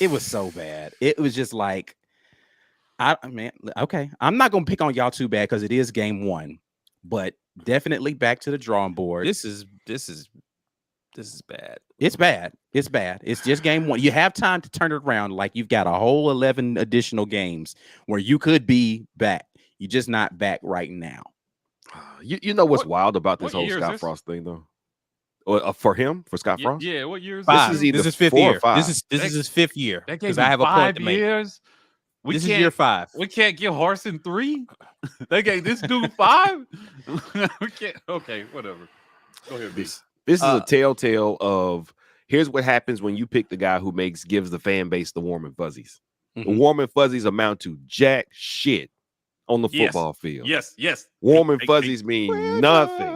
It was so bad. It was just like, okay. I'm not gonna pick on y'all too bad because it is game 1, but definitely back to the drawing board. This is bad. It's bad. It's bad. It's just game 1. You have time to turn it around. Like, you've got a whole 11 additional games where you could be back. You're just not back right now. You know what's wild about this whole Scott Frost thing, though? For him, for Scott Frost? Yeah, what year is this? This is 5th 4 year. or 5. This is his 5th year. Because I have a point to make. Years. This is year 5. We can't give Harsin 3. They gave this dude 5. We can't. Okay, whatever. Go ahead, B. This is a telltale of here's what happens when you pick the guy who gives the fan base the warm and fuzzies. Mm-hmm. The warm and fuzzies amount to jack shit on the football field. Yes. Warm and fuzzies mean nothing.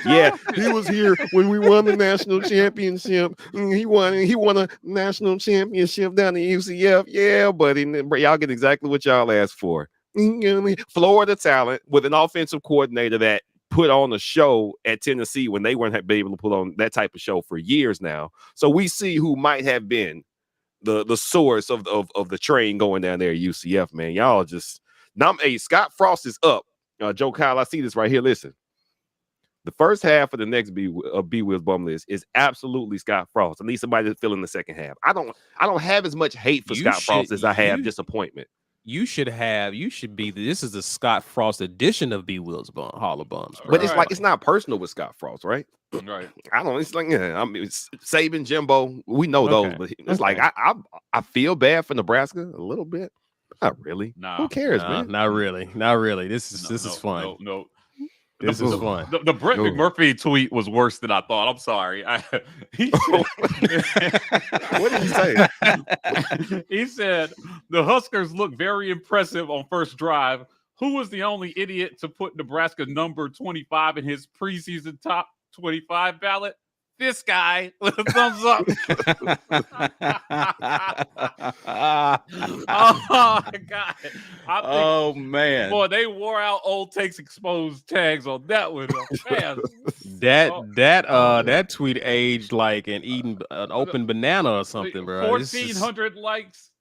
Yeah, he was here when we won the national championship. He won a national championship down at UCF. Yeah, buddy. Y'all get exactly what y'all asked for. Florida talent with an offensive coordinator that put on a show at Tennessee when they weren't able to put on that type of show for years now. So we see who might have been the source of the train going down there at UCF, man. Y'all just Scott Frost is up. Joe Kyle, I see this right here. Listen, the first half of the next B Will's bum list is absolutely Scott Frost. I need somebody to fill in the second half. I don't have as much hate for Scott Frost as I have disappointment. This is the Scott Frost edition of B Will's Hall of Bums. Bro. But it's like, it's not personal with Scott Frost, right? Right. It's like, I mean, it's Saban, Jimbo, we know those, but it's like I feel bad for Nebraska a little bit. Not really. Nah, who cares, man? Not really. This is fun. No. This is fun. The Brett McMurphy tweet was worse than I thought. I'm sorry. What did he say? He said the Huskers look very impressive on first drive. Who was the only idiot to put Nebraska number 25 in his preseason top 25 ballot? This guy with a thumbs up. Oh my God! Man! Boy, they wore out old takes exposed tags on that one. Man. That tweet aged like eating an open banana or something, bro. 1,400 likes,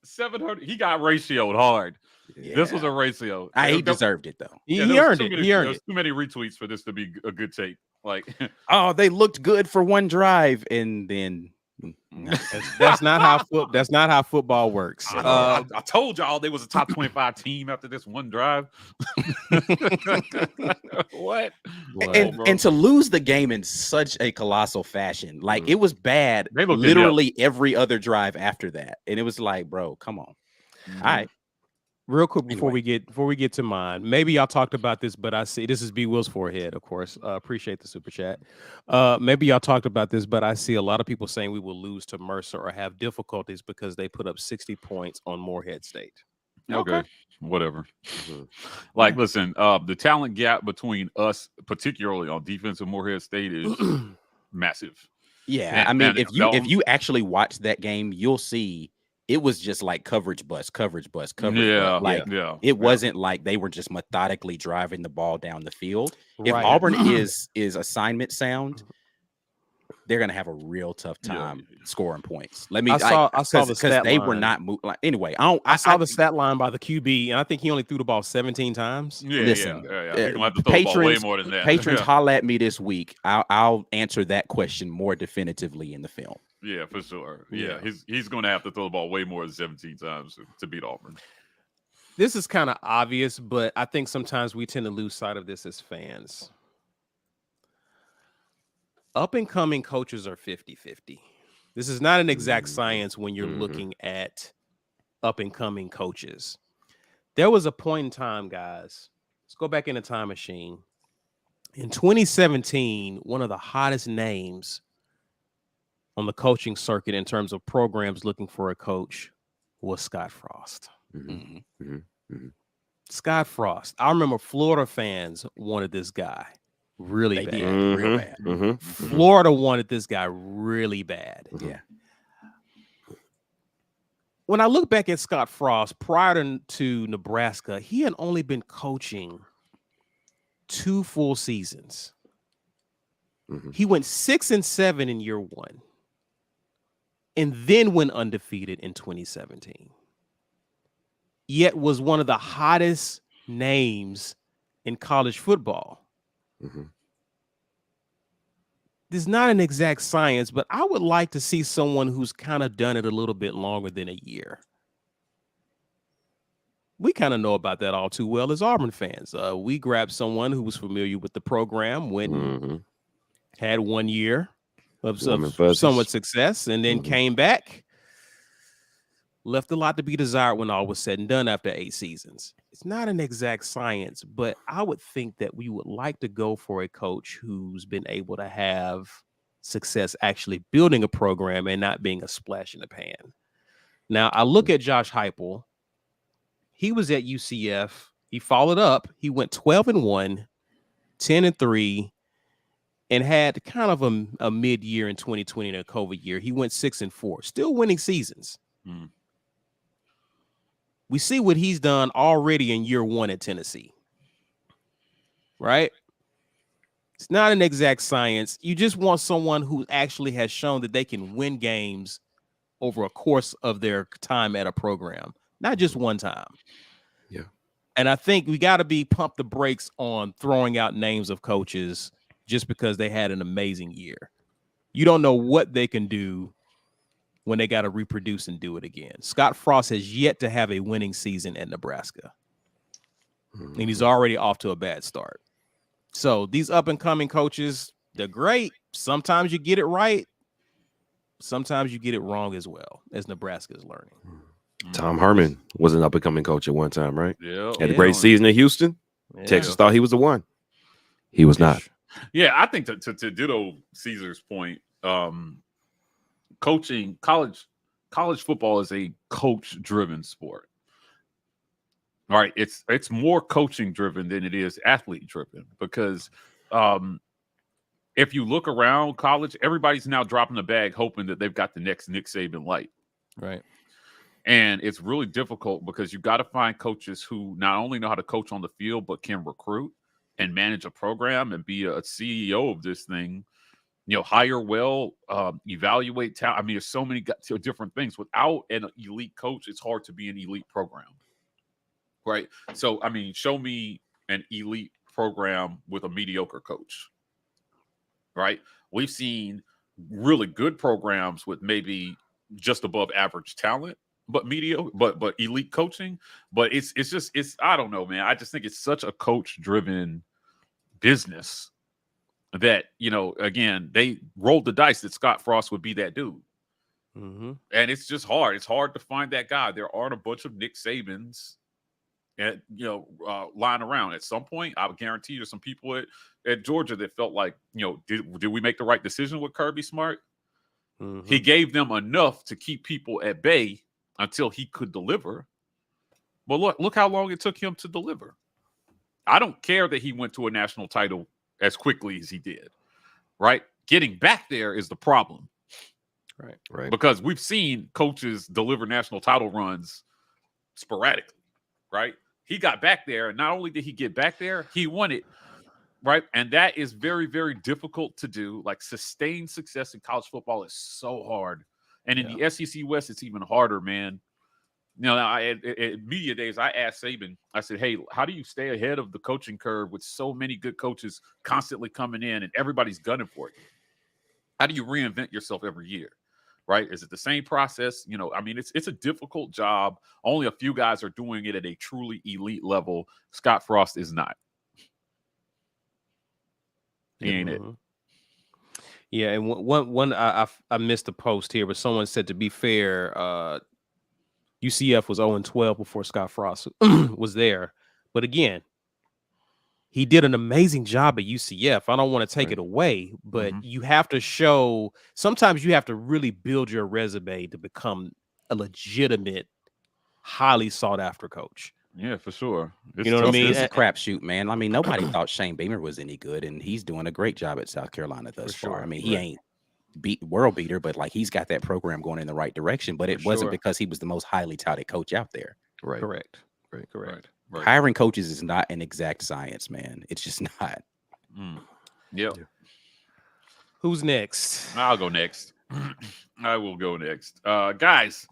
700. He got ratioed hard. Yeah. This was a ratio. He deserved it though. He earned it. There's too many retweets for this to be a good take. Like, they looked good for one drive, and then That's not how football works. I told y'all they was a top 25 team after this one drive. What? And to lose the game in such a colossal fashion, like it was bad literally every other drive after that. And it was like, bro, come on. All right. Real quick before we get to mine, maybe y'all talked about this, but I see this is B Will's forehead, of course. Appreciate the super chat. Maybe y'all talked about this, but I see a lot of people saying we will lose to Mercer or have difficulties because they put up 60 points on Morehead State. Okay. Whatever. Like, listen, the talent gap between us, particularly on defense of Morehead State, is massive. Yeah, I mean, if you actually watch that game, you'll see it was just like coverage bust. Like, it wasn't like they were just methodically driving the ball down the field. If Auburn is assignment sound, they're gonna have a real tough time scoring points. I saw the stat line. They were not like anyway. I saw the stat line by the QB, and I think he only threw the ball 17 times. Listen, patrons, way more than that. Patrons, holla at me this week. I'll answer that question more definitively in the film. Yeah, for sure. Yeah, he's going to have to throw the ball way more than 17 times to beat Auburn. This is kind of obvious, but I think sometimes we tend to lose sight of this as fans. Up-and-coming coaches are 50-50. This is not an exact science when you're looking at up-and-coming coaches. There was a point in time, guys. Let's go back in the time machine. In 2017, one of the hottest names on the coaching circuit in terms of programs looking for a coach was Scott Frost. Scott Frost. I remember Florida fans wanted this guy really bad. Real bad. Florida wanted this guy really bad. Yeah. When I look back at Scott Frost prior to Nebraska, he had only been coaching 2 full seasons. He went 6-7 in year 1. And then went undefeated in 2017. Yet was one of the hottest names in college football. This is not an exact science, but I would like to see someone who's kind of done it a little bit longer than a year. We kind of know about that all too well as Auburn fans. We grabbed someone who was familiar with the program, went and had 1 year of somewhat success, and then came back, left a lot to be desired when all was said and done after 8 seasons. It's not an exact science, but I would think that we would like to go for a coach who's been able to have success actually building a program and not being a splash in the pan. Now, I look at Josh Hypel. He was at UCF. He followed up. He went 12-1, 10-3, and had kind of a mid-year in 2020 and a COVID year. He went 6-4, still winning seasons. We see what he's done already in year 1 at Tennessee, right? It's not an exact science. You just want someone who actually has shown that they can win games over a course of their time at a program, not just one time. Yeah. And I think we got to be pump the brakes on throwing out names of coaches just because they had an amazing year. You don't know what they can do when they got to reproduce and do it again. Scott Frost has yet to have a winning season at Nebraska. And he's already off to a bad start. So these up-and-coming coaches, they're great. Sometimes you get it right. Sometimes you get it wrong as well, as Nebraska is learning. Tom Herman was an up-and-coming coach at one time, right? Yeah. Had a great season in Houston. Yeah. Texas thought he was the one. He was not. Yeah, I think to ditto Caesar's point, coaching college football is a coach-driven sport. All right, it's more coaching-driven than it is athlete-driven because if you look around college, everybody's now dropping the bag hoping that they've got the next Nick Saban light. Right. And it's really difficult because you got to find coaches who not only know how to coach on the field, but can recruit and manage a program and be a CEO of this thing, hire well, evaluate talent. I mean, there's so many different things. Without an elite coach, it's hard to be an elite program. Right. So, I mean, show me an elite program with a mediocre coach. Right. We've seen really good programs with maybe just above average talent, but mediocre, but elite coaching. But it's I don't know, man. I just think it's such a coach driven business that, you know, again, they rolled the dice that Scott Frost would be that dude. Mm-hmm. And it's just hard. It's hard to find that guy. There aren't a bunch of Nick Sabans and, you know, lying around. At some point, I would guarantee there's some people at Georgia that felt like, you know, did we make the right decision with Kirby Smart? Mm-hmm. He gave them enough to keep people at bay until he could deliver. But look how long it took him to deliver. I don't care that he went to a national title as quickly as he did, right? Getting back there is the problem. Right. Because we've seen coaches deliver national title runs sporadically, right? He got back there, and not only did he get back there, he won it, right? And that is very, very difficult to do. Like, sustained success in college football is so hard. And in the SEC West, it's even harder, man. You know, at media days, I asked Saban, I said, hey, how do you stay ahead of the coaching curve with so many good coaches constantly coming in and everybody's gunning for you? How do you reinvent yourself every year? Right? Is it the same process? You know, I mean, it's a difficult job. Only a few guys are doing it at a truly elite level. Scott Frost is not. He ain't it. Yeah, and one I missed a post here, but someone said, to be fair, UCF was 0-12 before Scott Frost was there. But again, he did an amazing job at UCF. I don't want to take it away, but you have to show, sometimes you have to really build your resume to become a legitimate, highly sought after coach. Yeah, for sure. You know what I mean? It's a crapshoot, man. I mean, nobody thought Shane Beamer was any good, and he's doing a great job at South Carolina thus far. I mean, he ain't world beater, but like, he's got that program going in the right direction. But it wasn't because he was the most highly touted coach out there. Right. Correct. Right. Hiring coaches is not an exact science, man. It's just not. Yep. Who's next? I'll go next. I will go next. Guys,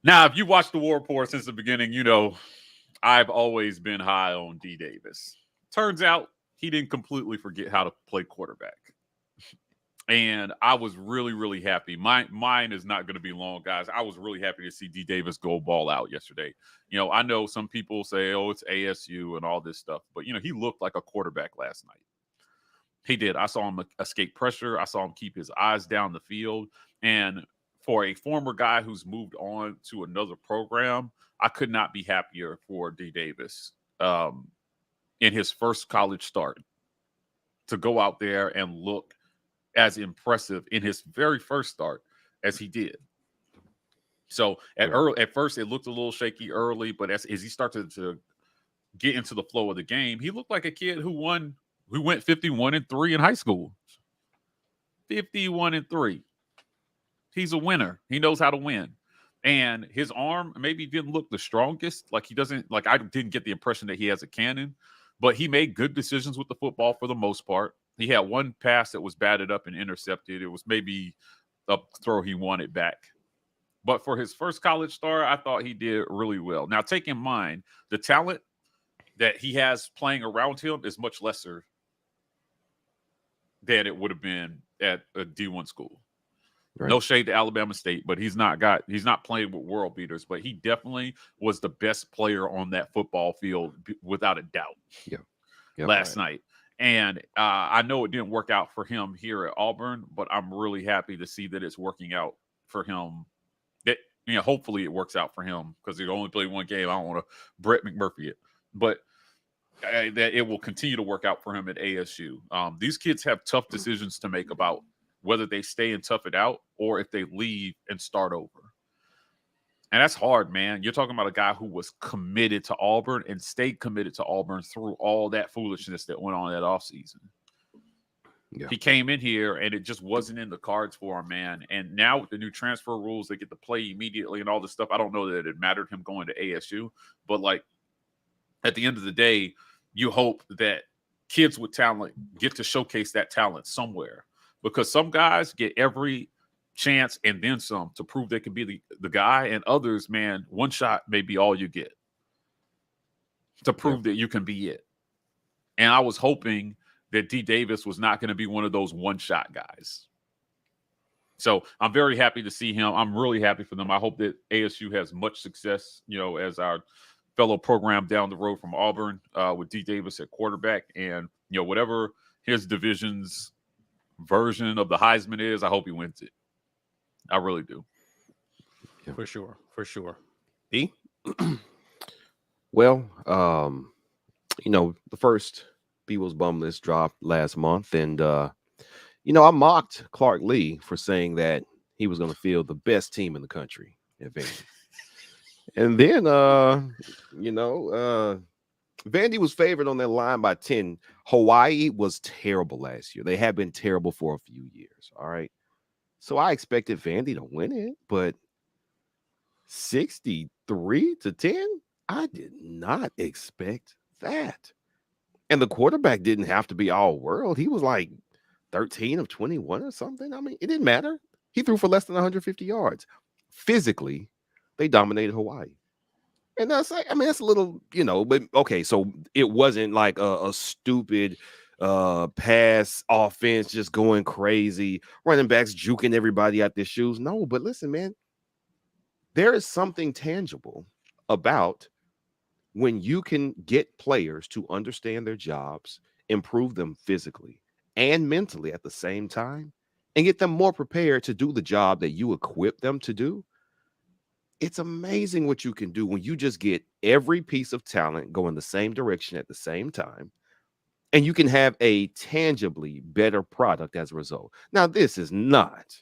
now, if you watched the War Rapport since the beginning, you know I've always been high on D. Davis. Turns out he didn't completely forget how to play quarterback. And I was really, really happy. Mine is not going to be long, guys. I was really happy to see D. Davis go ball out yesterday. You know, I know some people say, oh, it's ASU and all this stuff. But, you know, he looked like a quarterback last night. He did. I saw him escape pressure. I saw him keep his eyes down the field. And for a former guy who's moved on to another program, I could not be happier for D. Davis in his first college start to go out there and look as impressive in his very first start as he did. So at first it looked a little shaky early, but as he started to get into the flow of the game, he looked like a kid who went 51-3 in high school. 51-3. He's a winner. He knows how to win. And his arm maybe didn't look the strongest. Like, he doesn't, like, I didn't get the impression that he has a cannon, but he made good decisions with the football for the most part. He had one pass that was batted up and intercepted. It was maybe a throw he wanted back. But for his first college start, I thought he did really well. Now, take in mind, the talent that he has playing around him is much lesser than it would have been at a D1 school. Right. No shade to Alabama State, but he's not playing with world beaters, but he definitely was the best player on that football field without a doubt. Last night. And I know it didn't work out for him here at Auburn, but I'm really happy to see that it's working out for him. That, you know, hopefully it works out for him, because he only played one game. I don't want to Brett McMurphy it, but that it will continue to work out for him at ASU. These kids have tough decisions to make about whether they stay and tough it out or if they leave and start over. And that's hard, man. You're talking about a guy who was committed to Auburn and stayed committed to Auburn through all that foolishness that went on that offseason. Yeah. He came in here and it just wasn't in the cards for him, man. And now with the new transfer rules, they get to play immediately and all this stuff. I don't know that it mattered him going to ASU, but like, at the end of the day, you hope that kids with talent get to showcase that talent somewhere, because some guys get every chance and then some to prove they can be the guy, and others, man, one shot may be all you get to prove that you can be it. And I was hoping that D. Davis was not going to be one of those one-shot guys. So I'm very happy to see him. I'm really happy for them. I hope that ASU has much success, as our fellow program down the road from Auburn with D. Davis at quarterback. And, whatever his division's version of the Heisman is, I hope he wins it. I really do. For sure. For sure. B? Well, the first Beagles Bum list dropped last month, and I mocked Clark Lee for saying that he was going to field the best team in the country at Vandy. And then Vandy was favored on that line by 10. Hawaii was terrible last year. They have been terrible for a few years. All right. So I expected Vandy to win it, but 63-10, I did not expect that. And the quarterback didn't have to be all world. He was like 13 of 21 or something. I mean, it didn't matter. He threw for less than 150 yards. Physically, they dominated Hawaii. And that's like, that's a little, but okay, so it wasn't like a stupid pass offense just going crazy, running backs juking everybody out their shoes. No, but listen, man, there is something tangible about when you can get players to understand their jobs, improve them physically and mentally at the same time, and get them more prepared to do the job that you equip them to do. It's amazing what you can do when you just get every piece of talent going the same direction at the same time, and you can have a tangibly better product as a result. Now, this is not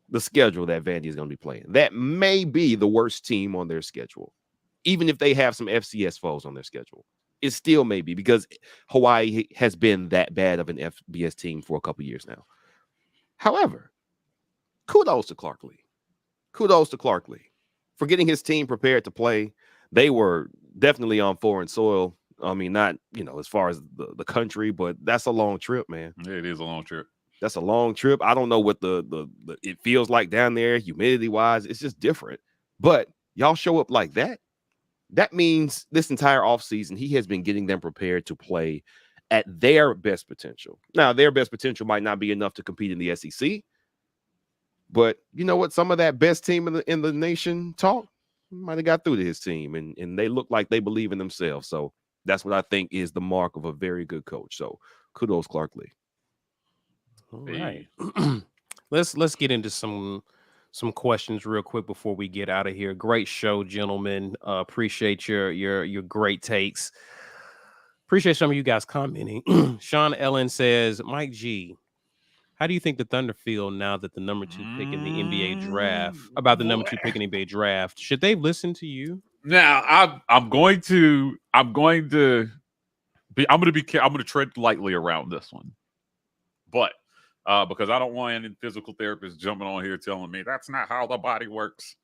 the schedule that Vandy is going to be playing. That may be the worst team on their schedule. Even if they have some FCS foes on their schedule, it still may be, because Hawaii has been that bad of an FBS team for a couple years now. However, kudos to Clark Lee. Kudos to Clark Lee for getting his team prepared to play. They were definitely on foreign soil. I mean, not, as far as the country, but that's a long trip, man. Yeah, it is a long trip. That's a long trip. I don't know what the it feels like down there, humidity wise. It's just different. But y'all show up like that. That means this entire offseason, he has been getting them prepared to play at their best potential. Now, their best potential might not be enough to compete in the SEC, but you know what? Some of that best team in the nation talk might have got through to his team, and they look like they believe in themselves. So that's what I think is the mark of a very good coach. So kudos, Clark Lee. All right. Let's get into some questions real quick before we get out of here. Great show, gentlemen. Appreciate your great takes. Appreciate some of you guys commenting. Sean Ellen says, Mike G, how do you think the Thunder feel now that the number 2 pick in the NBA draft, about the number 2 pick in the NBA draft? Should they listen to you? Now, I'm going to tread lightly around this one, but because I don't want any physical therapists jumping on here telling me that's not how the body works.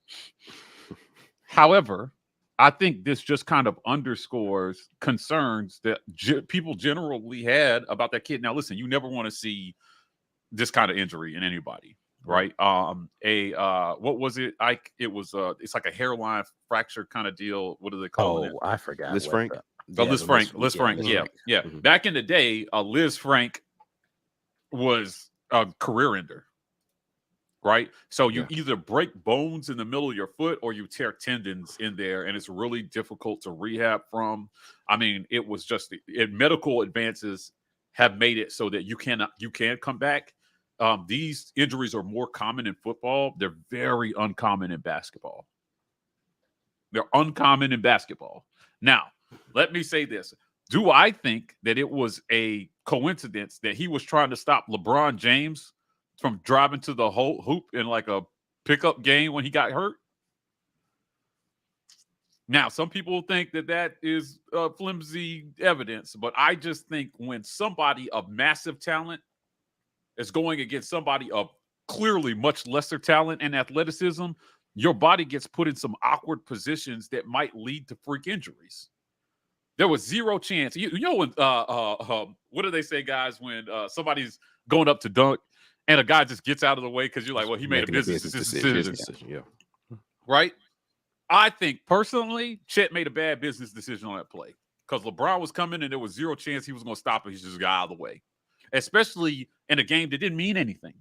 However, I think this just kind of underscores concerns that people generally had about that kid. Now, listen, you never want to see this kind of injury in anybody, right? What was it? It's like a hairline fracture kind of deal. What do they call it? Oh, I forgot. Liz Frank. Liz Frank. Yeah. Mm-hmm. Back in the day, Liz Frank was a career ender, right? So you either break bones in the middle of your foot or you tear tendons in there, and it's really difficult to rehab from. I mean, it was just medical advances have made it so that you can come back. These injuries are more common in football. They're very uncommon in basketball. Now, let me say this. Do I think that it was a coincidence that he was trying to stop LeBron James from driving to the hoop in like a pickup game when he got hurt? Now, some people think that is flimsy evidence, but I just think when somebody of massive talent is going against somebody of clearly much lesser talent and athleticism, your body gets put in some awkward positions that might lead to freak injuries. There was zero chance. You know when what do they say, guys, when somebody's going up to dunk and a guy just gets out of the way because you're like, well, he made a business decision. Yeah. Right? I think personally, Chet made a bad business decision on that play because LeBron was coming and there was zero chance he was going to stop it. He just got out of the way, especially in a game that didn't mean anything.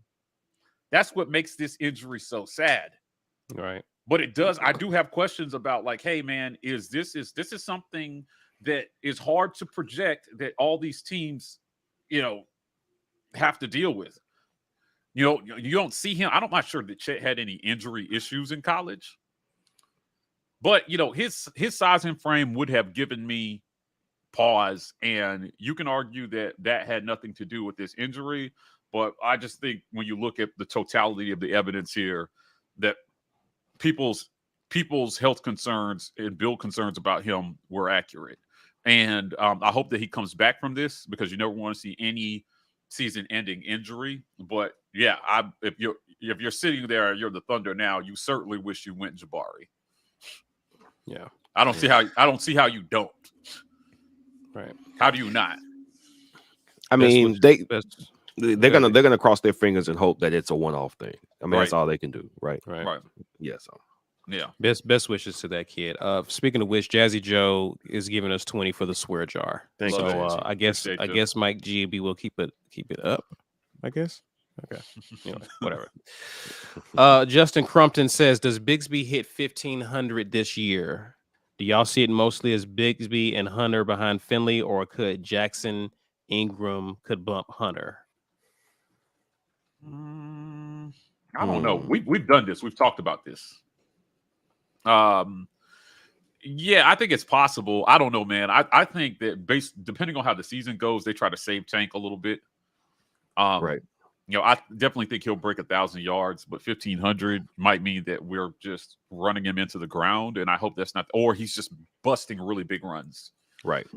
That's what makes this injury so sad. Right. But it does. I do have questions about, like, hey, man, this is something that is hard to project that all these teams, have to deal with. You don't see him. I'm not sure that Chet had any injury issues in college, but his size and frame would have given me pause, and you can argue that had nothing to do with this injury. But I just think when you look at the totality of the evidence here, that people's health concerns and build concerns about him were accurate. And I hope that he comes back from this, because you never want to see any season-ending injury. But yeah, if you're sitting there, you're the Thunder now, you certainly wish you went Jabari. Yeah, I don't see how you don't. Right? How do you not? I mean, they're gonna cross their fingers and hope that it's a one-off thing. I mean, that's all they can do, right? Right. Yeah. So. Yeah. Best wishes to that kid. Speaking of which, Jazzy Joe is giving us 20 for the swear jar. Thank you. I guess Mike GB will keep it up. I guess. Okay. Whatever. Justin Crumpton says, does Bigsby hit 1,500 this year? Do y'all see it mostly as Bigsby and Hunter behind Finley, or could Jackson Ingram could bump Hunter? I don't know. We've done this. We've talked about this. Yeah, I think it's possible. I don't know, man. I think that depending on how the season goes, they try to save Tank a little bit. Right. I definitely think he'll break 1,000 yards, but 1,500 might mean that we're just running him into the ground, and I hope that's not, or he's just busting really big runs. Right.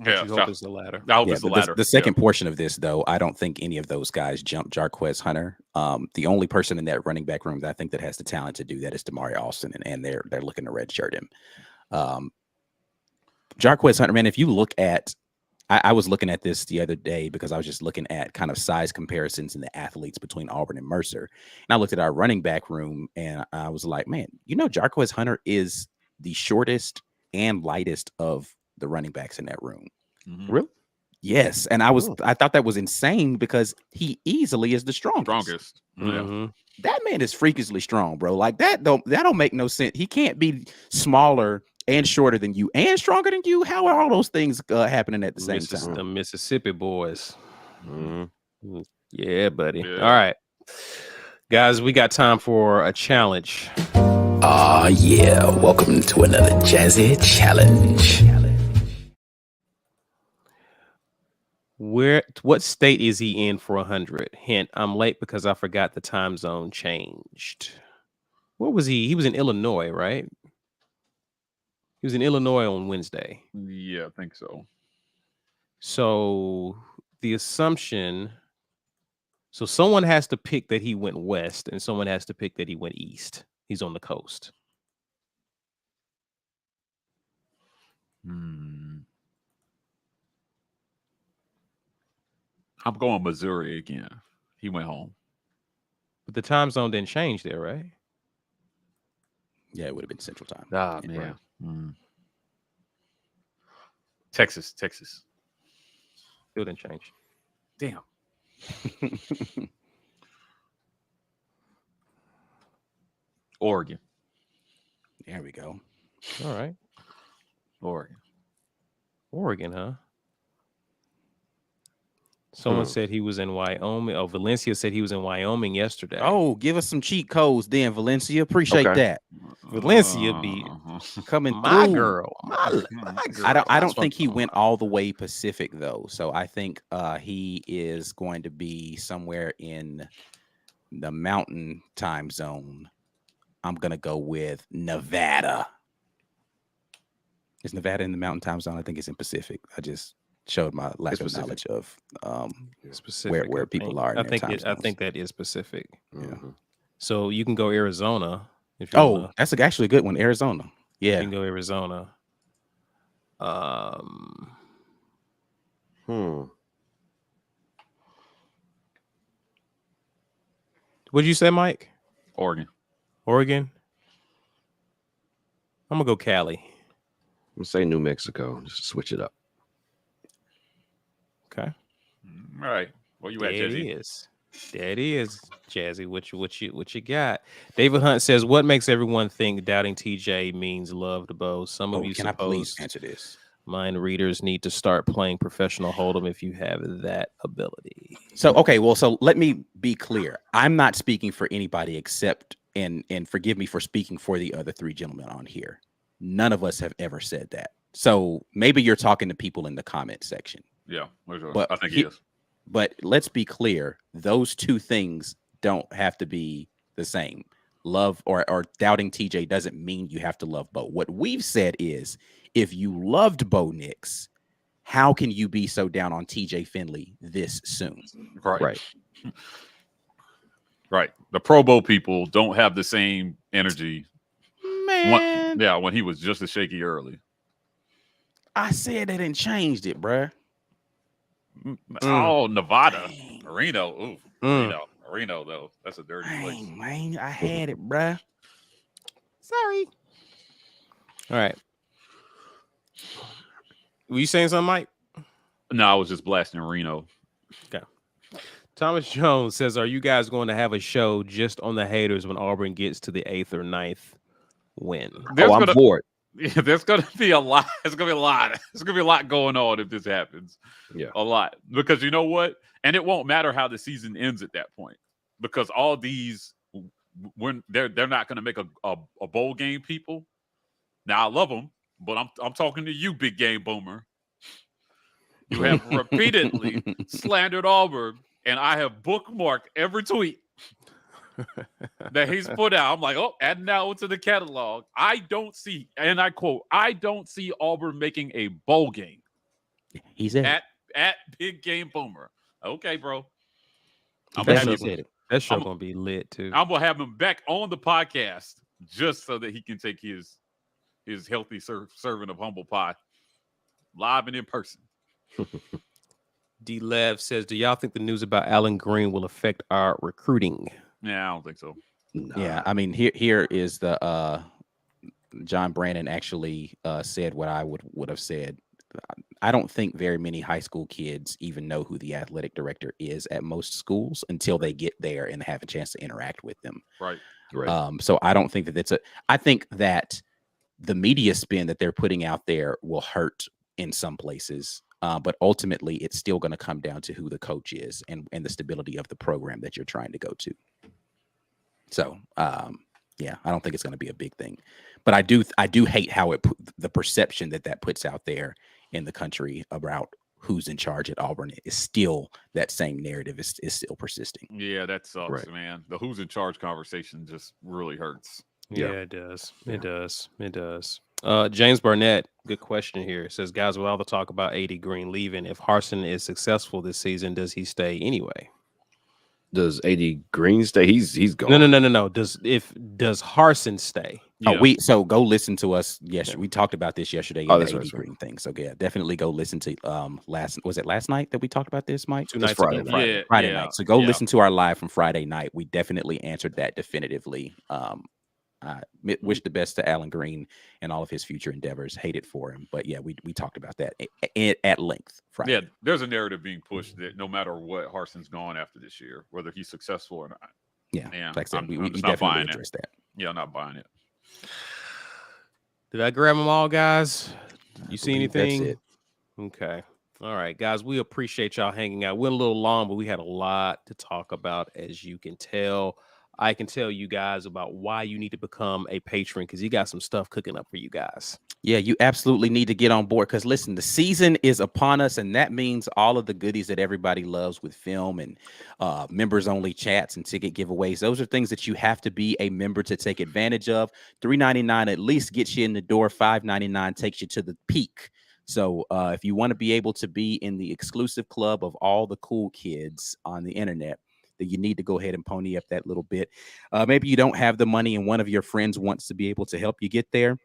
Yeah, I hope it's the latter. I hope it's the latter. The second portion of this, though, I don't think any of those guys jump Jarquez Hunter. The only person in that running back room that I think that has the talent to do that is Damari Alston, and they're looking to redshirt him. Jarquez Hunter, man, if you look at, I was looking at this the other day because I was just looking at kind of size comparisons in the athletes between Auburn and Mercer. And I looked at our running back room and I was like, man, Jarquez Hunter is the shortest and lightest of the running backs in that room. Mm-hmm. Really? Yes. And I thought that was insane because he easily is the strongest. Mm-hmm. That man is freakishly strong, bro. Like that don't make no sense. He can't be smaller and shorter than you and stronger than you. How are all those things happening at the same time? The Mississippi boys. Mm-hmm. Yeah, buddy. Yeah. All right, guys, we got time for a challenge. Yeah. Welcome to another Jazzy Challenge. What state is he in for 100? Hint, I'm late because I forgot the time zone changed. What was he? He was in Illinois, right? He was in Illinois on Wednesday. Yeah, I think so. So the assumption, so someone has to pick that he went west and someone has to pick that he went east. He's on the coast. I'm going Missouri again. He went home. But the time zone didn't change there, right? Yeah, it would have been Central Time. Ah, Yeah. man. Texas. Still didn't change. Damn. Oregon. There we go. All right. Oregon, huh? Someone said he was in Wyoming. Oh, Valencia said he was in Wyoming yesterday. Oh, give us some cheat codes then, Valencia. Appreciate that. Valencia be coming my through. girl. My girl. I don't think he went all the way Pacific though. So I think he is going to be somewhere in the mountain time zone. I'm gonna go with Nevada. Is Nevada in the mountain time zone? I think it's in Pacific. I just showed my lack of knowledge of Specific, where people are. I think that is Pacific. Yeah. So you can go Arizona. If you wanna. That's actually a good one. Arizona. Yeah. You can go Arizona. What'd you say, Mike? Oregon. I'm gonna go Cali. I'm gonna say New Mexico. Just switch it up. Okay. All right. Where you at, There it Jesse? is. There it is, Jazzy. What you got? David Hunt says, "What makes everyone think doubting TJ means love to Bo? Some of you Can I please suppose answer this? mind readers need to start playing professional hold'em if you have that ability." So, okay, well, so let me be clear. I'm not speaking for anybody except, and forgive me for speaking for the other three gentlemen on here. None of us have ever said that. So maybe you're talking to people in the comment section. Yeah, But I think he is. But let's be clear. Those two things don't have to be the same. Love or doubting TJ doesn't mean you have to love Bo. What we've said is, if you loved Bo Nix, how can you be so down on TJ Finley this soon? Right. Right. The Pro Bowl people don't have the same energy. Man, When he was just as shaky early. I said that and changed it, bruh. Oh, Nevada. Dang. Marino. Ooh, Marino, though. That's a dirty place. Dang, man, I had it, bruh. Sorry. All right. Were you saying something, Mike? No, I was just blasting Reno. Okay. Thomas Jones says, "Are you guys going to have a show just on the haters when Auburn gets to the 8th or 9th win?" I'm bored. Yeah, there's going to be a lot. There's going to be a lot. There's going to be a lot going on if this happens. Yeah. A lot. Because you know what? And it won't matter how the season ends at that point. Because all these, when they're not going to make a bowl game, people. Now, I love them, but I'm talking to you, big game boomer. You have repeatedly slandered Auburn, and I have bookmarked every tweet that he's put out. I'm like, oh, adding that one to the catalog. I don't see, and I quote, I don't see Auburn making a bowl game. He said at Big Game Boomer. Okay, bro. That show gonna be lit too. I'm gonna have him back on the podcast just so that he can take his healthy serving of humble pie live and in person. D Lev says, "Do y'all think the news about Alan Green will affect our recruiting?" Yeah, I don't think so. Yeah, I mean, here is the John Brandon actually said what I would have said. I don't think very many high school kids even know who the athletic director is at most schools until they get there and have a chance to interact with them. Right. So I don't think that I think that the media spin that they're putting out there will hurt in some places. But ultimately, it's still going to come down to who the coach is and the stability of the program that you're trying to go to. So, yeah, I don't think it's going to be a big thing. But I do hate how the perception that puts out there in the country about who's in charge at Auburn is still that same narrative is still persisting. Yeah, that sucks, man. The who's in charge conversation just really hurts. Yeah, it does. Yeah. It does. James Barnett, good question here. Says, "Guys, with all the talk about AD Green leaving, if Harsin is successful this season, does he stay anyway?" Does AD Green stay? He's gone. No. Does Harsin stay? Yeah. So go listen to us. Yes, we talked about this yesterday. Oh, In that's the right, AD Green thing. So yeah, definitely go listen to was it last night that we talked about this, Mike? 2 nights Friday ago. night. Friday night. So go listen to our live from Friday night. We definitely answered that definitively. I wish the best to Alan Green and all of his future endeavors. Hate it for him, but yeah, we talked about that at length Friday. Yeah, there's a narrative being pushed that no matter what, Harsin's gone after this year, whether he's successful or not. Yeah, Yeah, like I said, I'm we just not definitely buying address that. Yeah, I'm not buying it. Did I grab them all, guys? You see believe that's anything? it. Okay. All right, guys. We appreciate y'all hanging out. Went a little long, but we had a lot to talk about, as you can tell. I can tell you guys about why you need to become a patron because you got some stuff cooking up for you guys. Yeah, you absolutely need to get on board because listen, the season is upon us, and that means all of the goodies that everybody loves with film and members only chats and ticket giveaways. Those are things that you have to be a member to take advantage of. $3.99 at least gets you in the door. $5.99 takes you to the peak. So if you want to be able to be in the exclusive club of all the cool kids on the internet, that you need to go ahead and pony up that little bit. Maybe you don't have the money and one of your friends wants to be able to help you get there.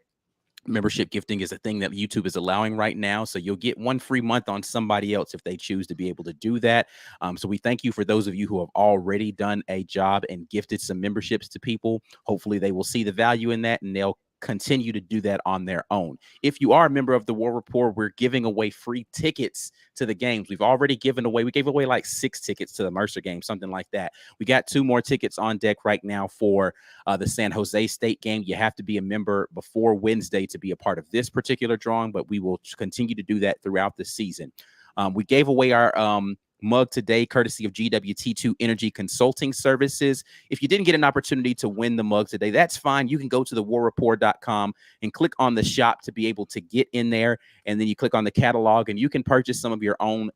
Membership gifting is a thing that YouTube is allowing right now. So you'll get 1 free month on somebody else if they choose to be able to do that. So we thank you for those of you who have already done a job and gifted some memberships to people. Hopefully they will see the value in that and they'll continue to do that on their own. If you are a member of the War Rapport, we're giving away free tickets to the games. We gave away like 6 tickets to the Mercer game, something like that. We got 2 more tickets on deck right now for the San Jose State game. You have to be a member before Wednesday to be a part of this particular drawing, but we will continue to do that throughout the season. We gave away our mug today, courtesy of GWT2 Energy Consulting Services. If you didn't get an opportunity to win the mug today, that's fine. You can go to thewarrapport.com and click on the shop to be able to get in there. And then you click on the catalog and you can purchase some of your own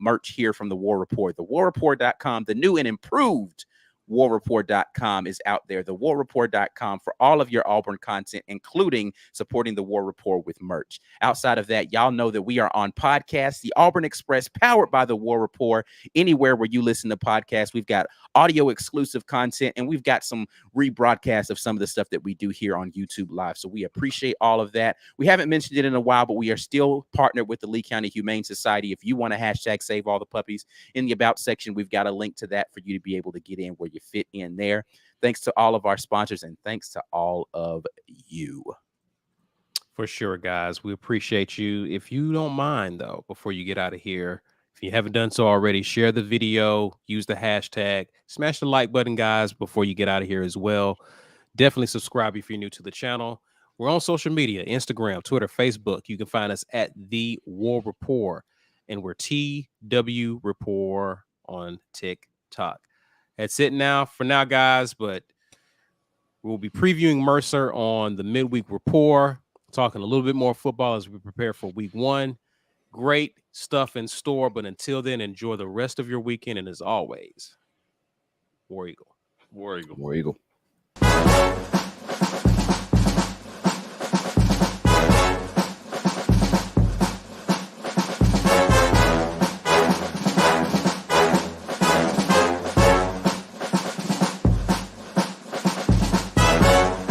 merch here from the War Rapport. Thewarrapport.com, the new and improved warrapport.com is out there. Thewarrapport.com for all of your Auburn content, including supporting the War Rapport with merch. Outside of that, y'all know that we are on podcasts, the Auburn Express, powered by the War Rapport. Anywhere where you listen to podcasts, we've got audio exclusive content, and we've got some rebroadcasts of some of the stuff that we do here on YouTube Live. So we appreciate all of that. We haven't mentioned it in a while, but we are still partnered with the Lee County Humane Society. If you want to hashtag save all the puppies, in the about section, we've got a link to that for you to be able to get in where you fit in there. Thanks to all of our sponsors and thanks to all of you. For sure, guys. We appreciate you. If you don't mind, though, before you get out of here, if you haven't done so already, share the video, use the hashtag, smash the like button, guys, before you get out of here as well. Definitely subscribe if you're new to the channel. We're on social media, Instagram, Twitter, Facebook. You can find us at The War Rapport, and we're TW Rapport on TikTok. That's it now for now, guys, but we'll be previewing Mercer on the midweek report, talking a little bit more football as we prepare for week 1. Great stuff in store, but until then, enjoy the rest of your weekend, and as always, War Eagle. War Eagle. War Eagle.